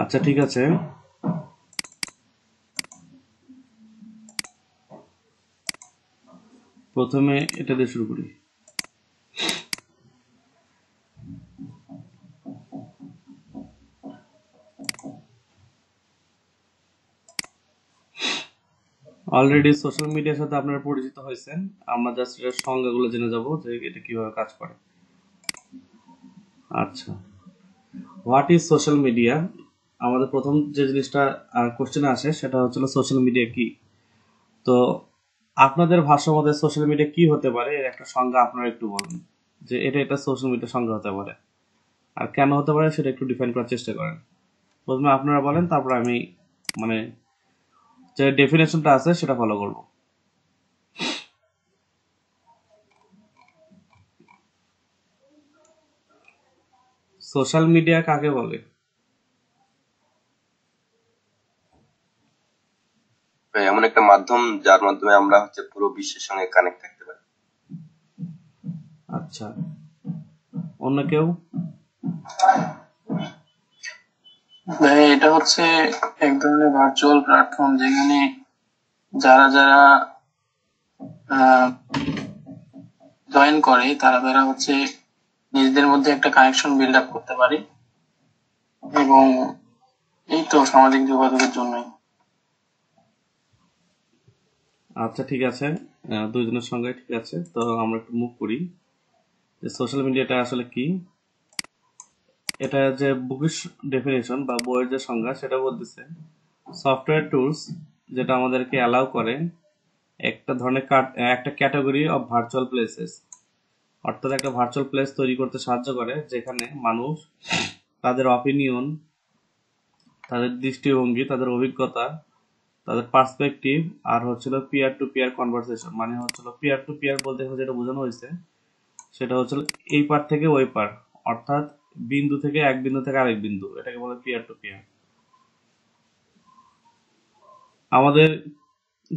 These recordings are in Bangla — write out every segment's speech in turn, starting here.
আচ্ছা ঠিক আছে, প্রথমে এটা দিয়ে শুরু করি। অলরেডি সোশ্যাল মিডিয়ার সাথে আপনারা পরিচিত হয়েছেন। আমরা জাস্ট এটার সংজ্ঞাগুলো জেনে যাব যে এটা কিভাবে কাজ করে। আচ্ছা, হোয়াট ইজ সোশ্যাল মিডিয়া? আমাদের প্রথম যে জিনিসটা কোশ্চেনে আসে সেটা হচ্ছিল সোশ্যাল মিডিয়া কি। তো আপনাদের ভাষ্য মতে সোশ্যাল মিডিয়া কি হতে পারে এর একটা সংজ্ঞা আপনারা একটু বলেন, যে এটা সোশ্যাল মিডিয়ার সংজ্ঞা হতে পারে আর কেন হতে পারে সেটা একটু ডিফাইন করার চেষ্টা করেন। প্রথমে আপনারা বলেন, তারপর আমি মানে যে ডেফিনেশনটা আছে সেটা ফলো করব। সোশ্যাল মিডিয়া কাকে বলে? এমন একটা মাধ্যম যার মাধ্যমে আমরা পুরো বিশ্বের সঙ্গে কানেক্ট থাকতে পারি। আচ্ছা, অন্য কেউ? এটা হচ্ছে এক ধরনের ভার্চুয়াল প্ল্যাটফর্ম যেখানে যারা যারা জয়েন করে তারা হচ্ছে নিজেদের মধ্যে একটা কানেকশন বিল্ড আপ করতে পারে, এবং এই তো সামাজিক যোগাযোগের জন্যই। আচ্ছা ঠিক আছে, দুইজনের সঙ্গে ঠিক আছে। তো আমরা একটু মুভ করি যে সোশ্যাল মিডিয়াটা আসলে কি। এটা যে বুকিশ ডেফিনেশন বা বইয়ের যে সংজ্ঞা সেটা বলতেছে সফটওয়্যার টুলস যেটা আমাদেরকে অ্যালাউ করে একটা ধরনের একটা ক্যাটাগরি অফ ভার্চুয়াল প্লেসেস, অর্থাৎ একটা ভার্চুয়াল প্লেস তৈরি করতে সাহায্য করে যেখানে মানুষ তাদের অপিনিয়ন, তাদের দৃষ্টিভঙ্গি, তাদের অভিজ্ঞতা, তাদের পার্সপেক্টিভ আর হচ্ছিল পিয়ার টু পিয়ার কনভারসেশন। মানে হচ্ছিল পিয়ার টু পিয়ার বলতে যেটা বোঝানো হয়েছে সেটা হচ্ছিল এই পার থেকে ওই পার, অর্থাৎ বিন্দু থেকে এক বিন্দু থেকে আরেক বিন্দু, এটাকে বলে পিয়ার টু পিয়ার। আমাদের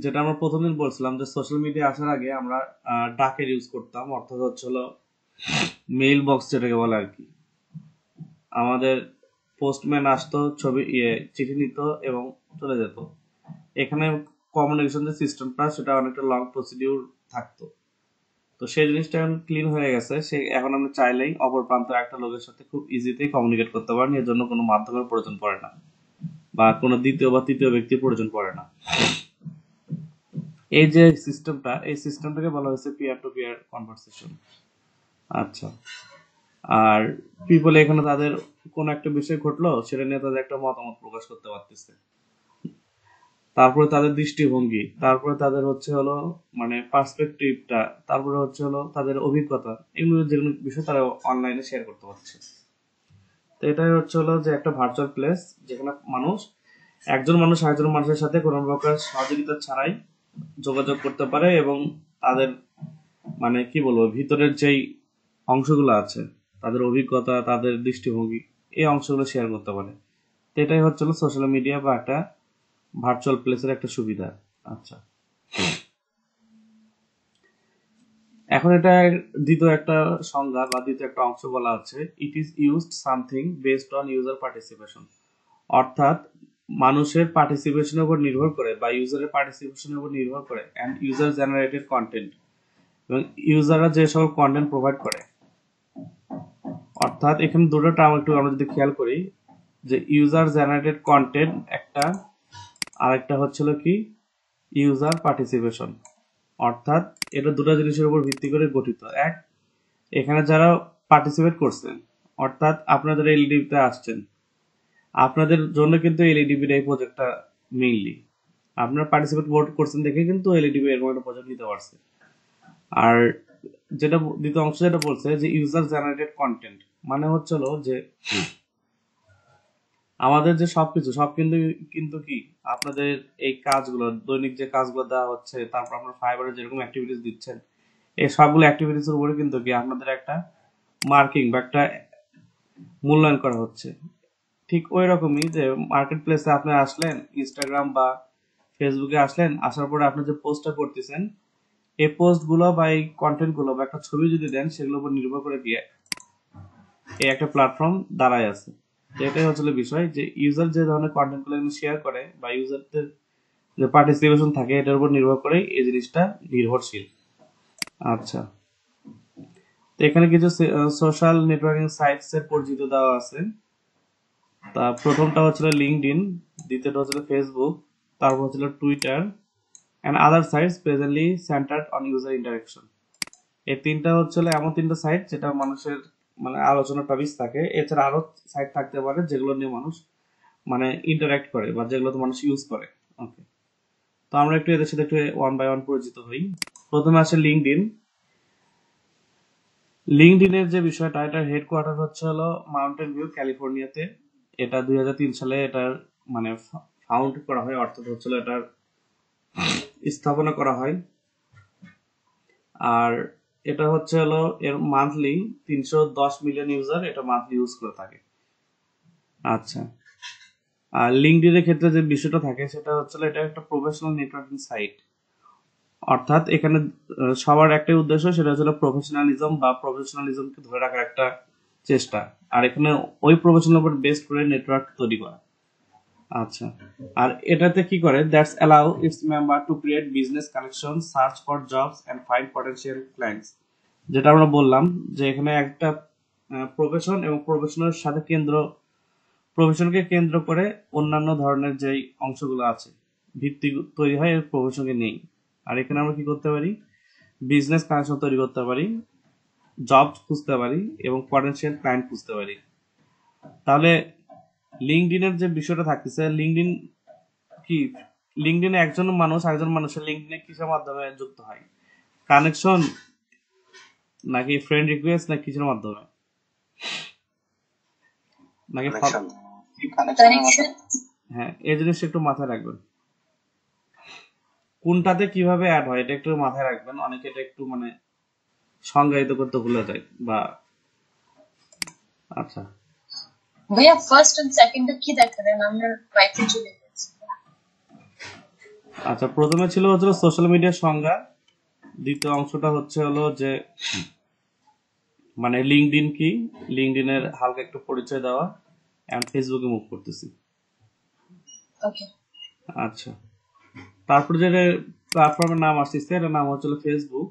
যেটা আমরা প্রথম দিন বলছিলাম যে সোশ্যাল মিডিয়া আসার আগে আমরা ডাকের ইউজ করতাম, অর্থাৎ হচ্ছিল মেইল বক্স যেটাকে বলে আর কি। আমাদের পোস্টম্যান আসতো, চিঠি নিত এবং চলে যেত। এখানে কমিউনিকেশন যে সিস্টেমটা সেটা অনেকটা লং প্রসিডিউর থাকতো। তো সেই জিনিসটা এখন ক্লিন হয়ে গেছে। এখন আমরা চাইলেই অপর প্রান্তের একটা লোকের সাথে খুব ইজিতেই কমিউনিকেট করতে পারেন, এর জন্য কোনো মাধ্যমের প্রয়োজন পড়ে না বা কোনো দ্বিতীয় বা তৃতীয় ব্যক্তির প্রয়োজন পড়ে না। এই যে সিস্টেমটা, এই সিস্টেমটাকে বলা হয়েছে পিয়ার টু পিয়ার কনভারসেশন। আচ্ছা, আর পিপল এখানে তাদের কোন একটা বিষয় ঘটলো সেটা নিয়ে তাদের একটা মতামত প্রকাশ করতে পারতেছে, তারপরে তাদের দৃষ্টিভঙ্গি, তারপরে তাদের হলো মানে পার্সপেক্টিভটা, তারপরে হলো তাদের অভিজ্ঞতা, এগুলো যেগুলো বিষয় তারা অনলাইনে শেয়ার করতে পারছে। তো এটাই হলো যে একটা ভার্চুয়াল প্লেস যেখানে একজন মানুষ আরেকজন মানুষের সাথে কোনো প্রকার সহযোগিতা ছাড়াই যোগাযোগ করতে পারে এবং তাদের মানে কি বলবো ভিতরের যেই অংশগুলো আছে, তাদের অভিজ্ঞতা, তাদের দৃষ্টিভঙ্গি, এই অংশগুলো শেয়ার করতে পারে। তো এটাই হলো সোশ্যাল মিডিয়া বা একটা ভার্চুয়াল প্লেসের একটা সুবিধা। আচ্ছা, এখন এটা দ্বিতীয় একটা সংজ্ঞা বা দ্বিতীয় একটা অংশ বলা আছে, it is used something based on user participation, অর্থাৎ মানুষের পার্টিসিপেশনের উপর নির্ভর করে বা ইউজারের পার্টিসিপেশনের উপর নির্ভর করে অ্যান্ড ইউজার জেনারেটেড কন্টেন্ট, এবং ইউজাররা যে সকল কন্টেন্ট প্রোভাইড করে। অর্থাৎ এখানে দুটো টার্ম একটু আমরা যদি খেয়াল করি যে ইউজার জেনারেটেড কন্টেন্ট একটা, আরেকটা হচ্ছিল কি ইউজার পার্টিসিপেশন। অর্থাৎ এটা দুটো জিনিসের উপর ভিত্তি করে গঠিত। এক, এখানে যারা পার্টিসিপেট করছেন, অর্থাৎ আপনাদের এলইডিতে আসছেন, আপনাদের জন্য কিন্তু এলইডিবির এই প্রজেক্টটা মেইনলি আপনারা পার্টিসিপেট করছেন দেখে কিন্তু এলইডিবি এরকম একটা প্রজেক্ট নিতে পারছে। আর যেটা দ্বিতীয় অংশ যেটা বলছে যে ইউজার জেনারেটেড কন্টেন্ট, মানে হচ্ছিল যে আমাদের যে সবকিছু সব কিন্তু কিন্তু কি আপনাদের এই কাজগুলো, দৈনিক যে কাজগুলো দেওয়া হচ্ছে, তারপর আপনার ফাইবারে যেরকম অ্যাক্টিভিটিস দিচ্ছেন, এই সবগুলো অ্যাক্টিভিটিস এর উপরে কিন্তু কি আপনাদের একটা মার্কিং বা একটা মূল্যায়ন করা হচ্ছে। ঠিক ওই রকমই যে মার্কেট প্লেসে আপনি আসলেন, ইনস্টাগ্রাম বা ফেসবুকে আসলেন, আসার পরে আপনি যে পোস্টটা করতেছেন, এই পোস্টগুলো বা এই কন্টেন্টগুলো বা একটা ছবি যদি দেন সেগুলোর উপর নির্ভর করে দিয়ে এই একটা প্ল্যাটফর্ম দাঁড়ায় আছে। তো এটাই হচ্ছে বিষয় যে ইউজার যে ধরনের কন্টেন্ট গুলো শেয়ার করে বা ইউজারদের যে পার্টিসিপেশন থাকে এটার উপর নির্ভর করে এই জিনিসটা নির্ভরশীল। আচ্ছা, তো এখানে কিছু সোশ্যাল নেটওয়ার্কিং সাইটস এর পরিচিত দেওয়া আছে। তা প্রথমটা হচ্ছিল লিঙ্কডইন, দ্বিতীয়টা হচ্ছিল ফেসবুক, তারপর হচ্ছিল Twitter and other sites presently centred on user interaction. এই তিনটা হচ্ছিল এমন তিনটা সাইট যেটা মানুষের মানে আলোচনার টপিকস থাকে। এছাড়া আরো সাইট থাকতে পারে যেগুলো নিয়ে মানুষ মানে ইন্টারাক্ট করে বা যেগুলো মানুষ ইউজ করে। ওকে, তো আমরা একটু এদের সাথে একটু ওয়ান বাই ওয়ান পরিচিত হই। প্রথমে আসে লিঙ্কডইন। লিঙ্কডইনের যে বিষয়টা, এটার হেডকোয়ার্টার হচ্ছে হলো মাউন্টেন ভিউ, ক্যালিফোর্নিয়াতে। এটা 2003 সালে এটার মানে ফাউন্ড করা হয়, অর্থাৎ হচ্ছিল এটার স্থাপনা করা হয়। আর এটা হচ্ছে হলো এর মান্থলি 310 মিলিয়ন ইউজার এটা মান্থলি ইউজ করে থাকে। আচ্ছা, আর লিঙ্কডইনের ক্ষেত্রে যে বিষয়টা থাকে সেটা হচ্ছে এটা একটা প্রফেশনাল নেটওয়ার্কিং সাইট। অর্থাৎ এখানে সবার একটাই উদ্দেশ্য, সেটা হচ্ছে প্রফেশনালিজম বা প্রফেশনালিজমকে ধরে রাখার একটা চেষ্টা। আর এখানে ওই প্রফেশনাল উপর বেস করে নেটওয়ার্ক তৈরি করা। আচ্ছা, আর এটাতে কি করে, that's allow its member to create business connection, search for jobs and find potential clients. যেটা আমরা বললাম যে এখানে একটা প্রফেশন এবং প্রফেশনের সাথে প্রফেশনকে কেন্দ্র করে অন্যান্য ধরনের যেই অংশগুলো আছে ভিত্তি তৈরি হয় এর প্রফেশনকে নেই। আর এখানে আমরা কি করতে পারি, বিজনেস কানেকশন তৈরি করতে পারি, জব খুঁজতে পারি এবং পটেনশিয়াল ক্লায়েন্ট খুঁজতে পারি। তাহলে লিঙ্কডইনের যে বিষয়টা থাকতেছে, লিঙ্কডইন কি, লিঙ্কডইনে একজন মানুষ আরেকজন মানুষের লিঙ্কডইনে কিসের মাধ্যমে যুক্ত হয়, কানেকশন নাকি ফ্রেন্ড রিকোয়েস্ট না কিসের মাধ্যমে, নাকি কানেকশন। কানেকশন। হ্যাঁ, এই জিনিসটা একটু মাথায় রাখবেন। কোনটাতে কিভাবে অ্যাড হয় এটা একটু মাথায় রাখবেন। অনেকে এটা একটু মানে সংজ্ঞায়িত করতে ভুলে যায় বা। আচ্ছা, भैया फर्स्ट एंड सेकंड কি দেখালেন আমরা রাইটে চলে গেছি। আচ্ছা, প্রথমে ছিল হচ্ছে সোশ্যাল মিডিয়ার সংজ্ঞা, দ্বিতীয় অংশটা হচ্ছে হলো যে মানে লিঙ্কডইন কি, লিঙ্কডইনের হালকা একটু পরিচয় দেওয়া, এন্ড ফেসবুকে মুভ করতেছি। ওকে, আচ্ছা, তারপর যে প্ল্যাটফর্মের নাম আসতেছে এটার নাম হচ্ছে ফেসবুক।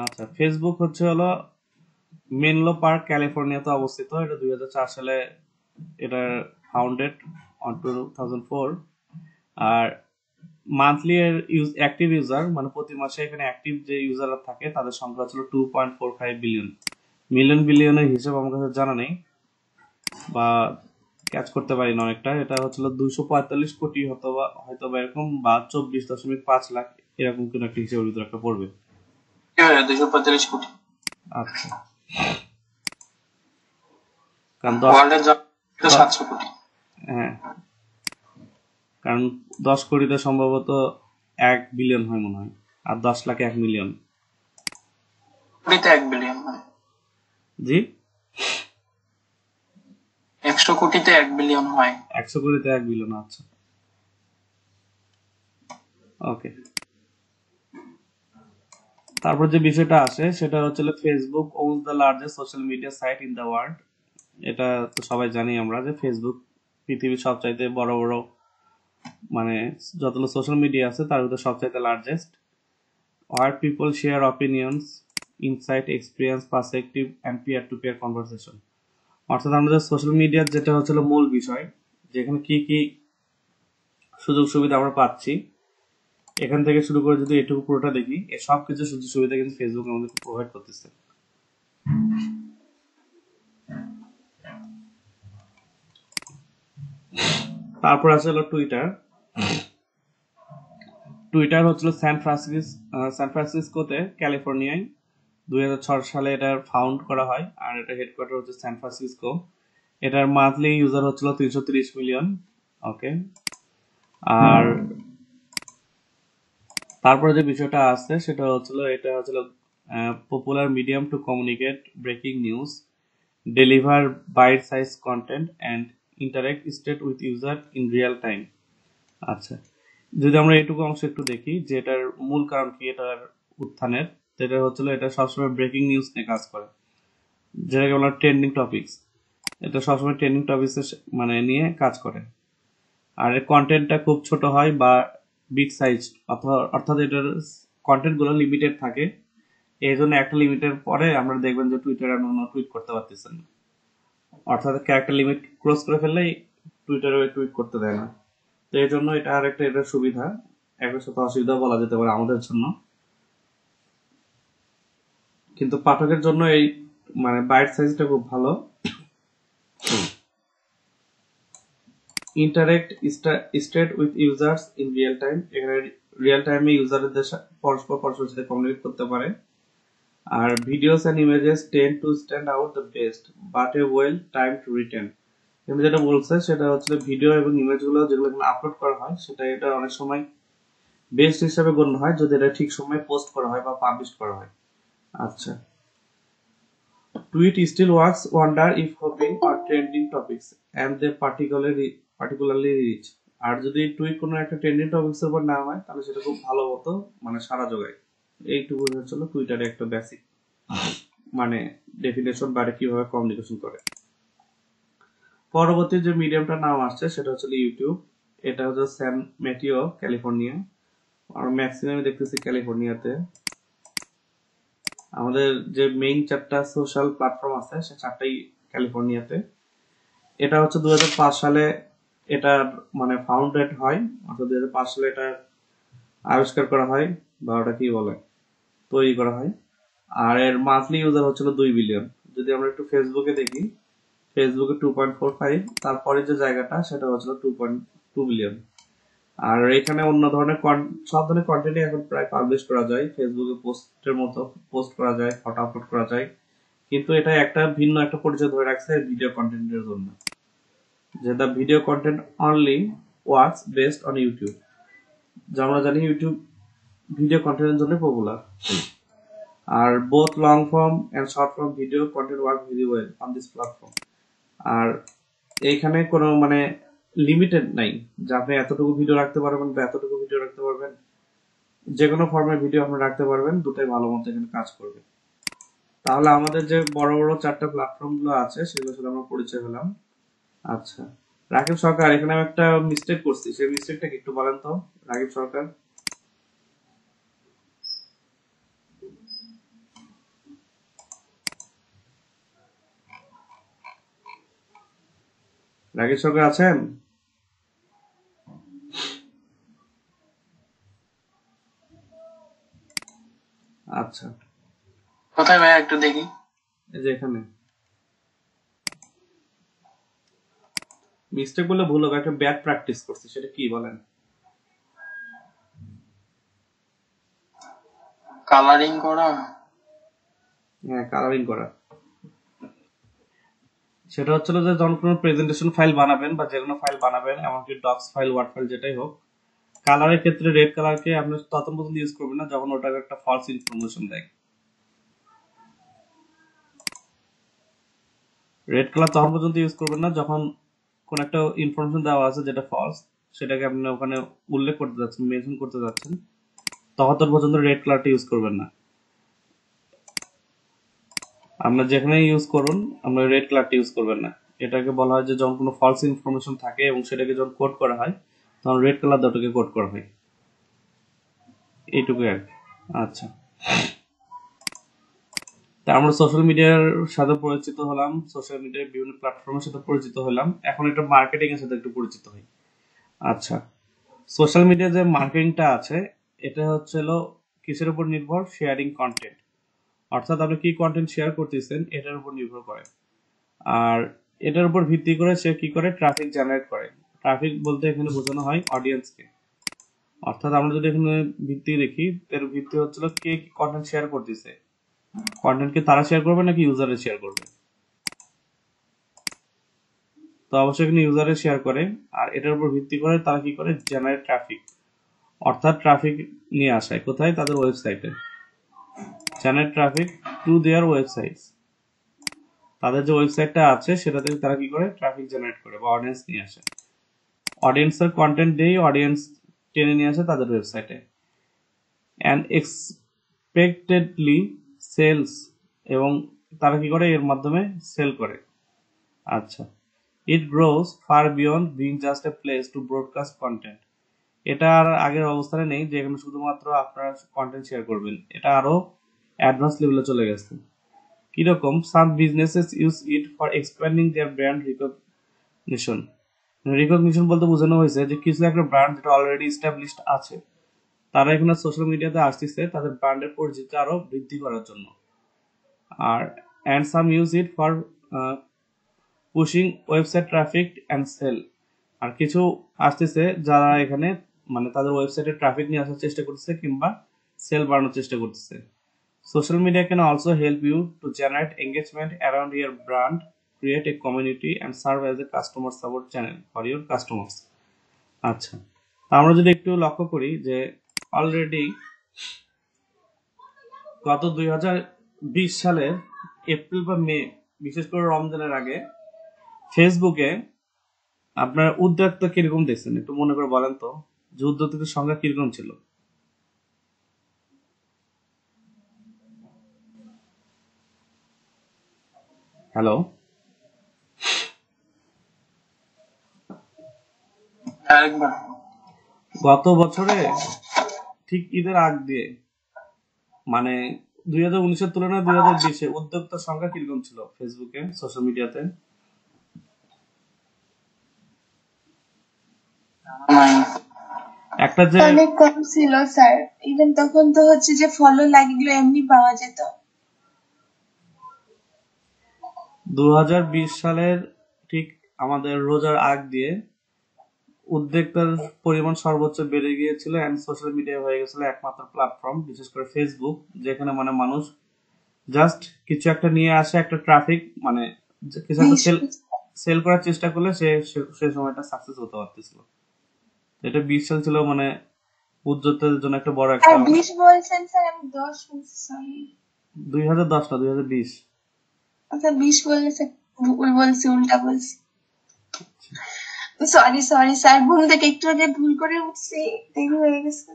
আচ্ছা, ফেসবুক হচ্ছে হলো মেনলো পার্ক, ক্যালিফোর্নিয়াতে অবস্থিত। এটা 2004 সালে এটা ফাউন্ডেড অন 2004। আর মান্থলি এর অ্যাক্টিভ ইউজার মানে প্রতি মাসে এখানে অ্যাক্টিভ যে ইউজাররা থাকে তাদের সংখ্যা ছিল 2.45 বিলিয়ন। মিলিয়ন বিলিয়নের হিসাব আমার কাছে জানা নেই বা ক্যাচ করতে পারি না অনেকটা। এটা হচ্ছিল 245 কোটি হয়তো বা এরকম, বা 24.5 লাখ এরকম কোন একটা হিসেবের ভিতরে একটা পড়বে। 245 কোটি। আচ্ছা, কারণ ওয়ার্ল্ডের জনসংখ্যা 700 কোটি। হ্যাঁ, কারণ 10 কোটিতে সম্ভবত 1 বিলিয়ন হয় মনে হয়, আর 10 লাখে 1 মিলিয়ন। কোটিতে 1 বিলিয়ন হয়। জি, 100 কোটিতে 1 বিলিয়ন হয়। 100 কোটিতে 1 বিলিয়ন। আচ্ছা, ওকে। তারপর যে বিষয়টা আসে সেটা হচ্ছে Facebook owns the largest social media site in the world. এটা তো সবাই জানি আমরা যে ফেসবুক পৃথিবীর সবচাইতে বড় বড় মানে যতগুলো সোশ্যাল মিডিয়া আছে তার ভিতরে সবচাইতে largest. Where people share opinions, insight, experience, perspective and peer to peer conversation. অর্থাৎ আমাদের সোশ্যাল মিডিয়ার যেটা হচ্ছে মূল বিষয়, যেখানে কি কি সুযোগ সুবিধা আমরা পাচ্ছি, এখান থেকে শুরু করে যদি এটুকু পুরোটা দেখি, এই সব কিছু সুযোগ সুবিধা কিন্তু ফেসবুক আমাদেরকে প্রোভাইড করতেছে। তারপর আছে হলো টুইটার। টুইটার হচ্ছিল সান ফ্রান্সিসকোতে, ক্যালিফোর্নিয়ায় 2006 সালে এটার ফাউন্ড করা হয়। আর এটা হেডকোয়ার্টার হচ্ছে সান ফ্রান্সিসকো। এটার মান্থলি ইউজার হচ্ছিল 330 মিলিয়ন। ওকে, আর তারপরে যে বিষয়টা আছে সেটা হচ্ছিল এটা হচ্ছিল popular medium to communicate breaking news, deliver bite size content and interact state with user in real time. আচ্ছা, যদি আমরা এইটুকু অংশ একটু দেখি যে এটার মূল কারণ কি এটার উত্থানের, এটা হচ্ছিল এটা সবসময় ব্রেকিং নিউজ নিয়ে কাজ করে, যেটাকে বলা ট্রেন্ডিং টপিকস। এটা সবসময় ট্রেন্ডিং টপিকস মানে নিয়ে কাজ করে। আর এর কন্টেন্টটা খুব ছোট হয় বা বিগ সাইজ, অর্থাৎ এটার কন্টেন্টগুলো লিমিটেড থাকে। এই জন্য একটা লিমিটের পরে আমরা দেখবেন যে টুইটারে অন্য টুইট করতে পারতেছেন না, অর্থাৎ ক্যারেক্টার লিমিট ক্রস করে ফেললেই টুইটারে টুইট করতে দেয় না। তো এই জন্য এটা আর একটা এটার সুবিধা, একটার সাথে অসুবিধা বলা যেতে পারে আমাদের জন্য। কিন্তু পাঠকের জন্য এই মানে বাইট সাইজটা খুব ভালো। Interact state with users in real time, এখানে রিয়েল টাইমে ইউজারদের পরস্পর সাথে কমিউনিকেট করতে পারে। আর videos and images tend to stand out the best but a well time to retain. কিন্তু যেটা বলছে সেটা হচ্ছে ভিডিও এবং ইমেজগুলো যেগুলো এখানে আপলোড করা হয় সেটা এটা অনেক সময় বেস্ট হিসেবে গণ্য হয় যদি এটা ঠিক সময়ে পোস্ট করা হয় বা পাবলিশ করা হয়। আচ্ছা, Tweet still works wonder if hopping or trending topics and they particularly reach. আর যদি টুইট কোনো একটা ট্রেন্ডিং টপিক্স এর উপর না হয় তাহলে সেটা খুব ভালো মতো মানে সারা জোগায়। এইটুকু হচ্ছে টুইটারে একটা বেসিক মানে ডেফিনেশন বা কিভাবে কমিউনিকেশন করে। পরবর্তী যে মিডিয়ামটার নাম আসছে সেটা হচ্ছে ইউটিউব। এটা হচ্ছে স্যান ম্যাটিও, ক্যালিফোর্নিয়া। আর ম্যাক্সিমাম দেখতেছি ক্যালিফোর্নিয়াতে। আমাদের যে মেইন চারটা সোশ্যাল প্ল্যাটফর্ম আছে সে চারটাই ক্যালিফোর্নিয়াতে। এটা হচ্ছে 2005 সালে এটার মানে ফাউন্ডেড হয়, অর্থাৎ 2005 সালে এটা আবিষ্কার করা হয় বা ওটা কি বলে তৈরি করা হয়। আর এর মান্থলি ইউজার হচ্ছিল 2 বিলিয়ন। যদি আমরা একটু ফেসবুকে দেখি, ফেসবুকে 2.45, তারপরে যে জায়গাটা সেটা হচ্ছিল 2.2 বিলিয়ন। আর এখানে অন্য ধরনের সব ধরনের কন্টেন্টই এখন প্রায় পাবলিশ করা যায়, ফেসবুকে পোস্টের মতো পোস্ট করা যায়, ফটো আপলোড করা যায়। কিন্তু এটা একটা ভিন্ন একটা পরিচয় ধরে রাখছে ভিডিও কন্টেন্টের জন্য, যে the video content only works best on YouTube. যা আমরা জানি ইউটিউব ভিডিও কন্টেন্টের জন্য পপুলার। আর both long form and short form video content work very well on this platform. আর এইখানে কোনো মানে লিমিটেড নাই যে আপনি এতটুকু ভিডিও রাখতে পারবেন বা এতটুকু ভিডিও রাখতে পারবেন। যে কোনো ফর্মের ভিডিও আপনি রাখতে পারবেন, দুটাই ভালো মতো এখানে কাজ করবে। তাহলে আমাদের যে বড় বড় চারটা প্ল্যাটফর্ম গুলো আছে সেগুলোর সাথে আমরা পরিচয় হলাম। আচ্ছা, রাকিব সরকার, এখানে আমি একটা মিস্টেক করছি, সেই মিস্টেকটা কি একটু বলেন তো রাকিব সরকার। রাকিব সরকার আছেন? আচ্ছা, কোথায় ভাইয়া একটু দেখি। এই যে এখানে মিস্টেক বলে ভুল হবে, একটা ব্যাড প্র্যাকটিস করছি, সেটা কি বলেন? কালারিং করা। হ্যাঁ, কালারিং করা। সেটা হচ্ছিল যে যখন কোনো প্রেজেন্টেশন ফাইল বানাবেন বা যে কোনো ফাইল বানাবেন, এমনকি ডক্স ফাইল, ওয়ার্ড ফাইল যেটাই হোক, কালারের ক্ষেত্রে রেড কালারকে আপনি তত পর্যন্ত ইউজ করবেন না যখন ওটা একটা ফলস ইনফরমেশন দেয়। রেড কালার তখন পর্যন্ত ইউজ করবেন না যখন কোন একটা ইনফরমেশন দেওয়া আছে যেটা ফলস, সেটাকে আপনি ওখানে উল্লেখ করতে যাচ্ছেন, মেনশন করতে যাচ্ছেন, তখন পর্যন্ত রেড কালারটা ইউজ করবেন না। আমরা যেখানে ইউজ করুন আমরা রেড কালারটা ইউজ করবেন না। এটাকে বলা হয় যে যখন কোনো ফলস ইনফরমেশন থাকে এবং সেটাকে যখন কোড করা হয় তখন রেড কালার দিয়ে ওটাকে কোড করা হয়। এইটুকুই আর কি। আচ্ছা, তা আমরা সোশ্যাল মিডিয়ার সাথে পরিচিত হলাম, সোশ্যাল মিডিয়ার বিভিন্ন প্ল্যাটফর্মের সাথে পরিচিত হলাম, এখন এটা মার্কেটিং এর সাথে একটু পরিচিত হই। আচ্ছা, সোশ্যাল মিডিয়া যে মার্কেটিংটা আছে এটা হচ্ছে কিসের উপর নির্ভর? শেয়ারিং কন্টেন্ট, অর্থাৎ আপনি কি কন্টেন্ট শেয়ার করতেছেন এটার উপর নির্ভর করে। আর এটার উপর ভিত্তি করে সে কি করে? ট্রাফিক জেনারেট করে। ট্রাফিক বলতে এখানে বোঝানো হয় অডিয়েন্সকে। অর্থাৎ আমরা যদি এখানে ভিত্তি দেখি, এর ভিত্তি হচ্ছিল কে কি কন্টেন্ট শেয়ার করতেছে, কন্টেন্টকে তারা শেয়ার করবে নাকি ইউজারে শেয়ার করবে। তো অবশ্যই এখানে ইউজারে শেয়ার করে। আর এটার উপর ভিত্তি করে তারা কি করে? জেনারেট ট্রাফিক, অর্থাৎ ট্রাফিক নিয়ে আসায় কোথায়? তাদের ওয়েবসাইটে। Generate traffic to their websites, তাদের যে ওয়েবসাইটটা আছে সেটাতে তারা কি করে? ট্রাফিক জেনারেট করে বা অডিয়েন্স নিয়ে আসে। অডিয়েন্সের কন্টেন্ট দিয়েই অডিয়েন্স টেনে নিয়ে আসে তাদের ওয়েবসাইটে। অ্যান্ড এক্সপেক্টেডলি সেলস, এবং তারা কি করে? এর মাধ্যমে সেল করে। আচ্ছা, it grows far beyond being just a place to broadcast content. এটা আর আগের অবস্থানে নেই যে এখানে শুধুমাত্র আপনারা কন্টেন্ট শেয়ার করবেন, এটা আরো অ্যাডভান্স লেভেলে চলে গেছে। কিরকম? Some businesses use it for expanding their brand recognition. Recognition বলতে বোঝানো হয়েছে যে কিছু একটা ব্র্যান্ড যেটা অলরেডি এস্টাবলিশড আছে, তারা এখানে সোশ্যাল মিডিয়াতে আসতেছে তাদের ব্র্যান্ডের পরিচিতি আরো বৃদ্ধি করার জন্য। আর and some use it for pushing website traffic and sale. আর কিছু আসতেছে যারা এখানে মানে তাদের ওয়েবসাইটে ট্রাফিক নিয়ে আসার চেষ্টা করতেছে কিংবা সেল বাড়ানোর চেষ্টা করতেছে। Social media can also help you to generate engagement around your brand, create a community and serve as a customer support channel for your customers. আচ্ছা, তা আমরা যদি একটু লক্ষ্য করি যে অলরেডি গত 2020 সালের এপ্রিল বা মে, বিশেষ করে রমজানের আগে ফেসবুকে আপনার উদ্যোক্তা কিরকম দেখছেন একটু মনে করে বলেন তো, যে উদ্যোক্তাদের সংখ্যা কিরকম ছিল? হ্যালো, আরেকবার। গত বছরে ঠিক ঈদের আগ দিয়ে মানে 2019-এর তুলনায় 2020-এ উদ্যোক্তার সংখ্যা কিরকম ছিল ফেসবুকে, সোশ্যাল মিডিয়াতে? নাই। একটা যে অনেক কম ছিল স্যার। ইভেন তখন তো হচ্ছে যে ফলো লাইক গুলো এমনি পাওয়া যেত। 2020 সালের ঠিক আমাদের রোজার আগ দিয়ে উদ্যোক্তার পরিমাণ সর্বোচ্চ বেড়ে গিয়েছিল এন্ড সোশ্যাল মিডিয়া হয়ে গেছিল একমাত্র প্ল্যাটফর্ম, বিশেষ করে ফেসবুক, যেখানে মানে মানুষ জাস্ট কিছু একটা নিয়ে আসে, একটা ট্রাফিক মানে কিছু একটা সেল করার চেষ্টা করলে সে সময়টা সাকসেস হতে পারতেছিল। এটা 20 সাল ছিল মানে উদ্যোক্তাদের জন্য একটা বড় একটা। আর 20 বলছেন স্যার, আমি 10 বলছি, সরি। 2010 না 2020। আচ্ছা 20 বলেছে, ভুল বলছি, উল্টা বলছি। সরি সরি স্যার, ঘুম থেকে একটু আগে ভুল করে উঠছি, দেরি হয়ে গেছে।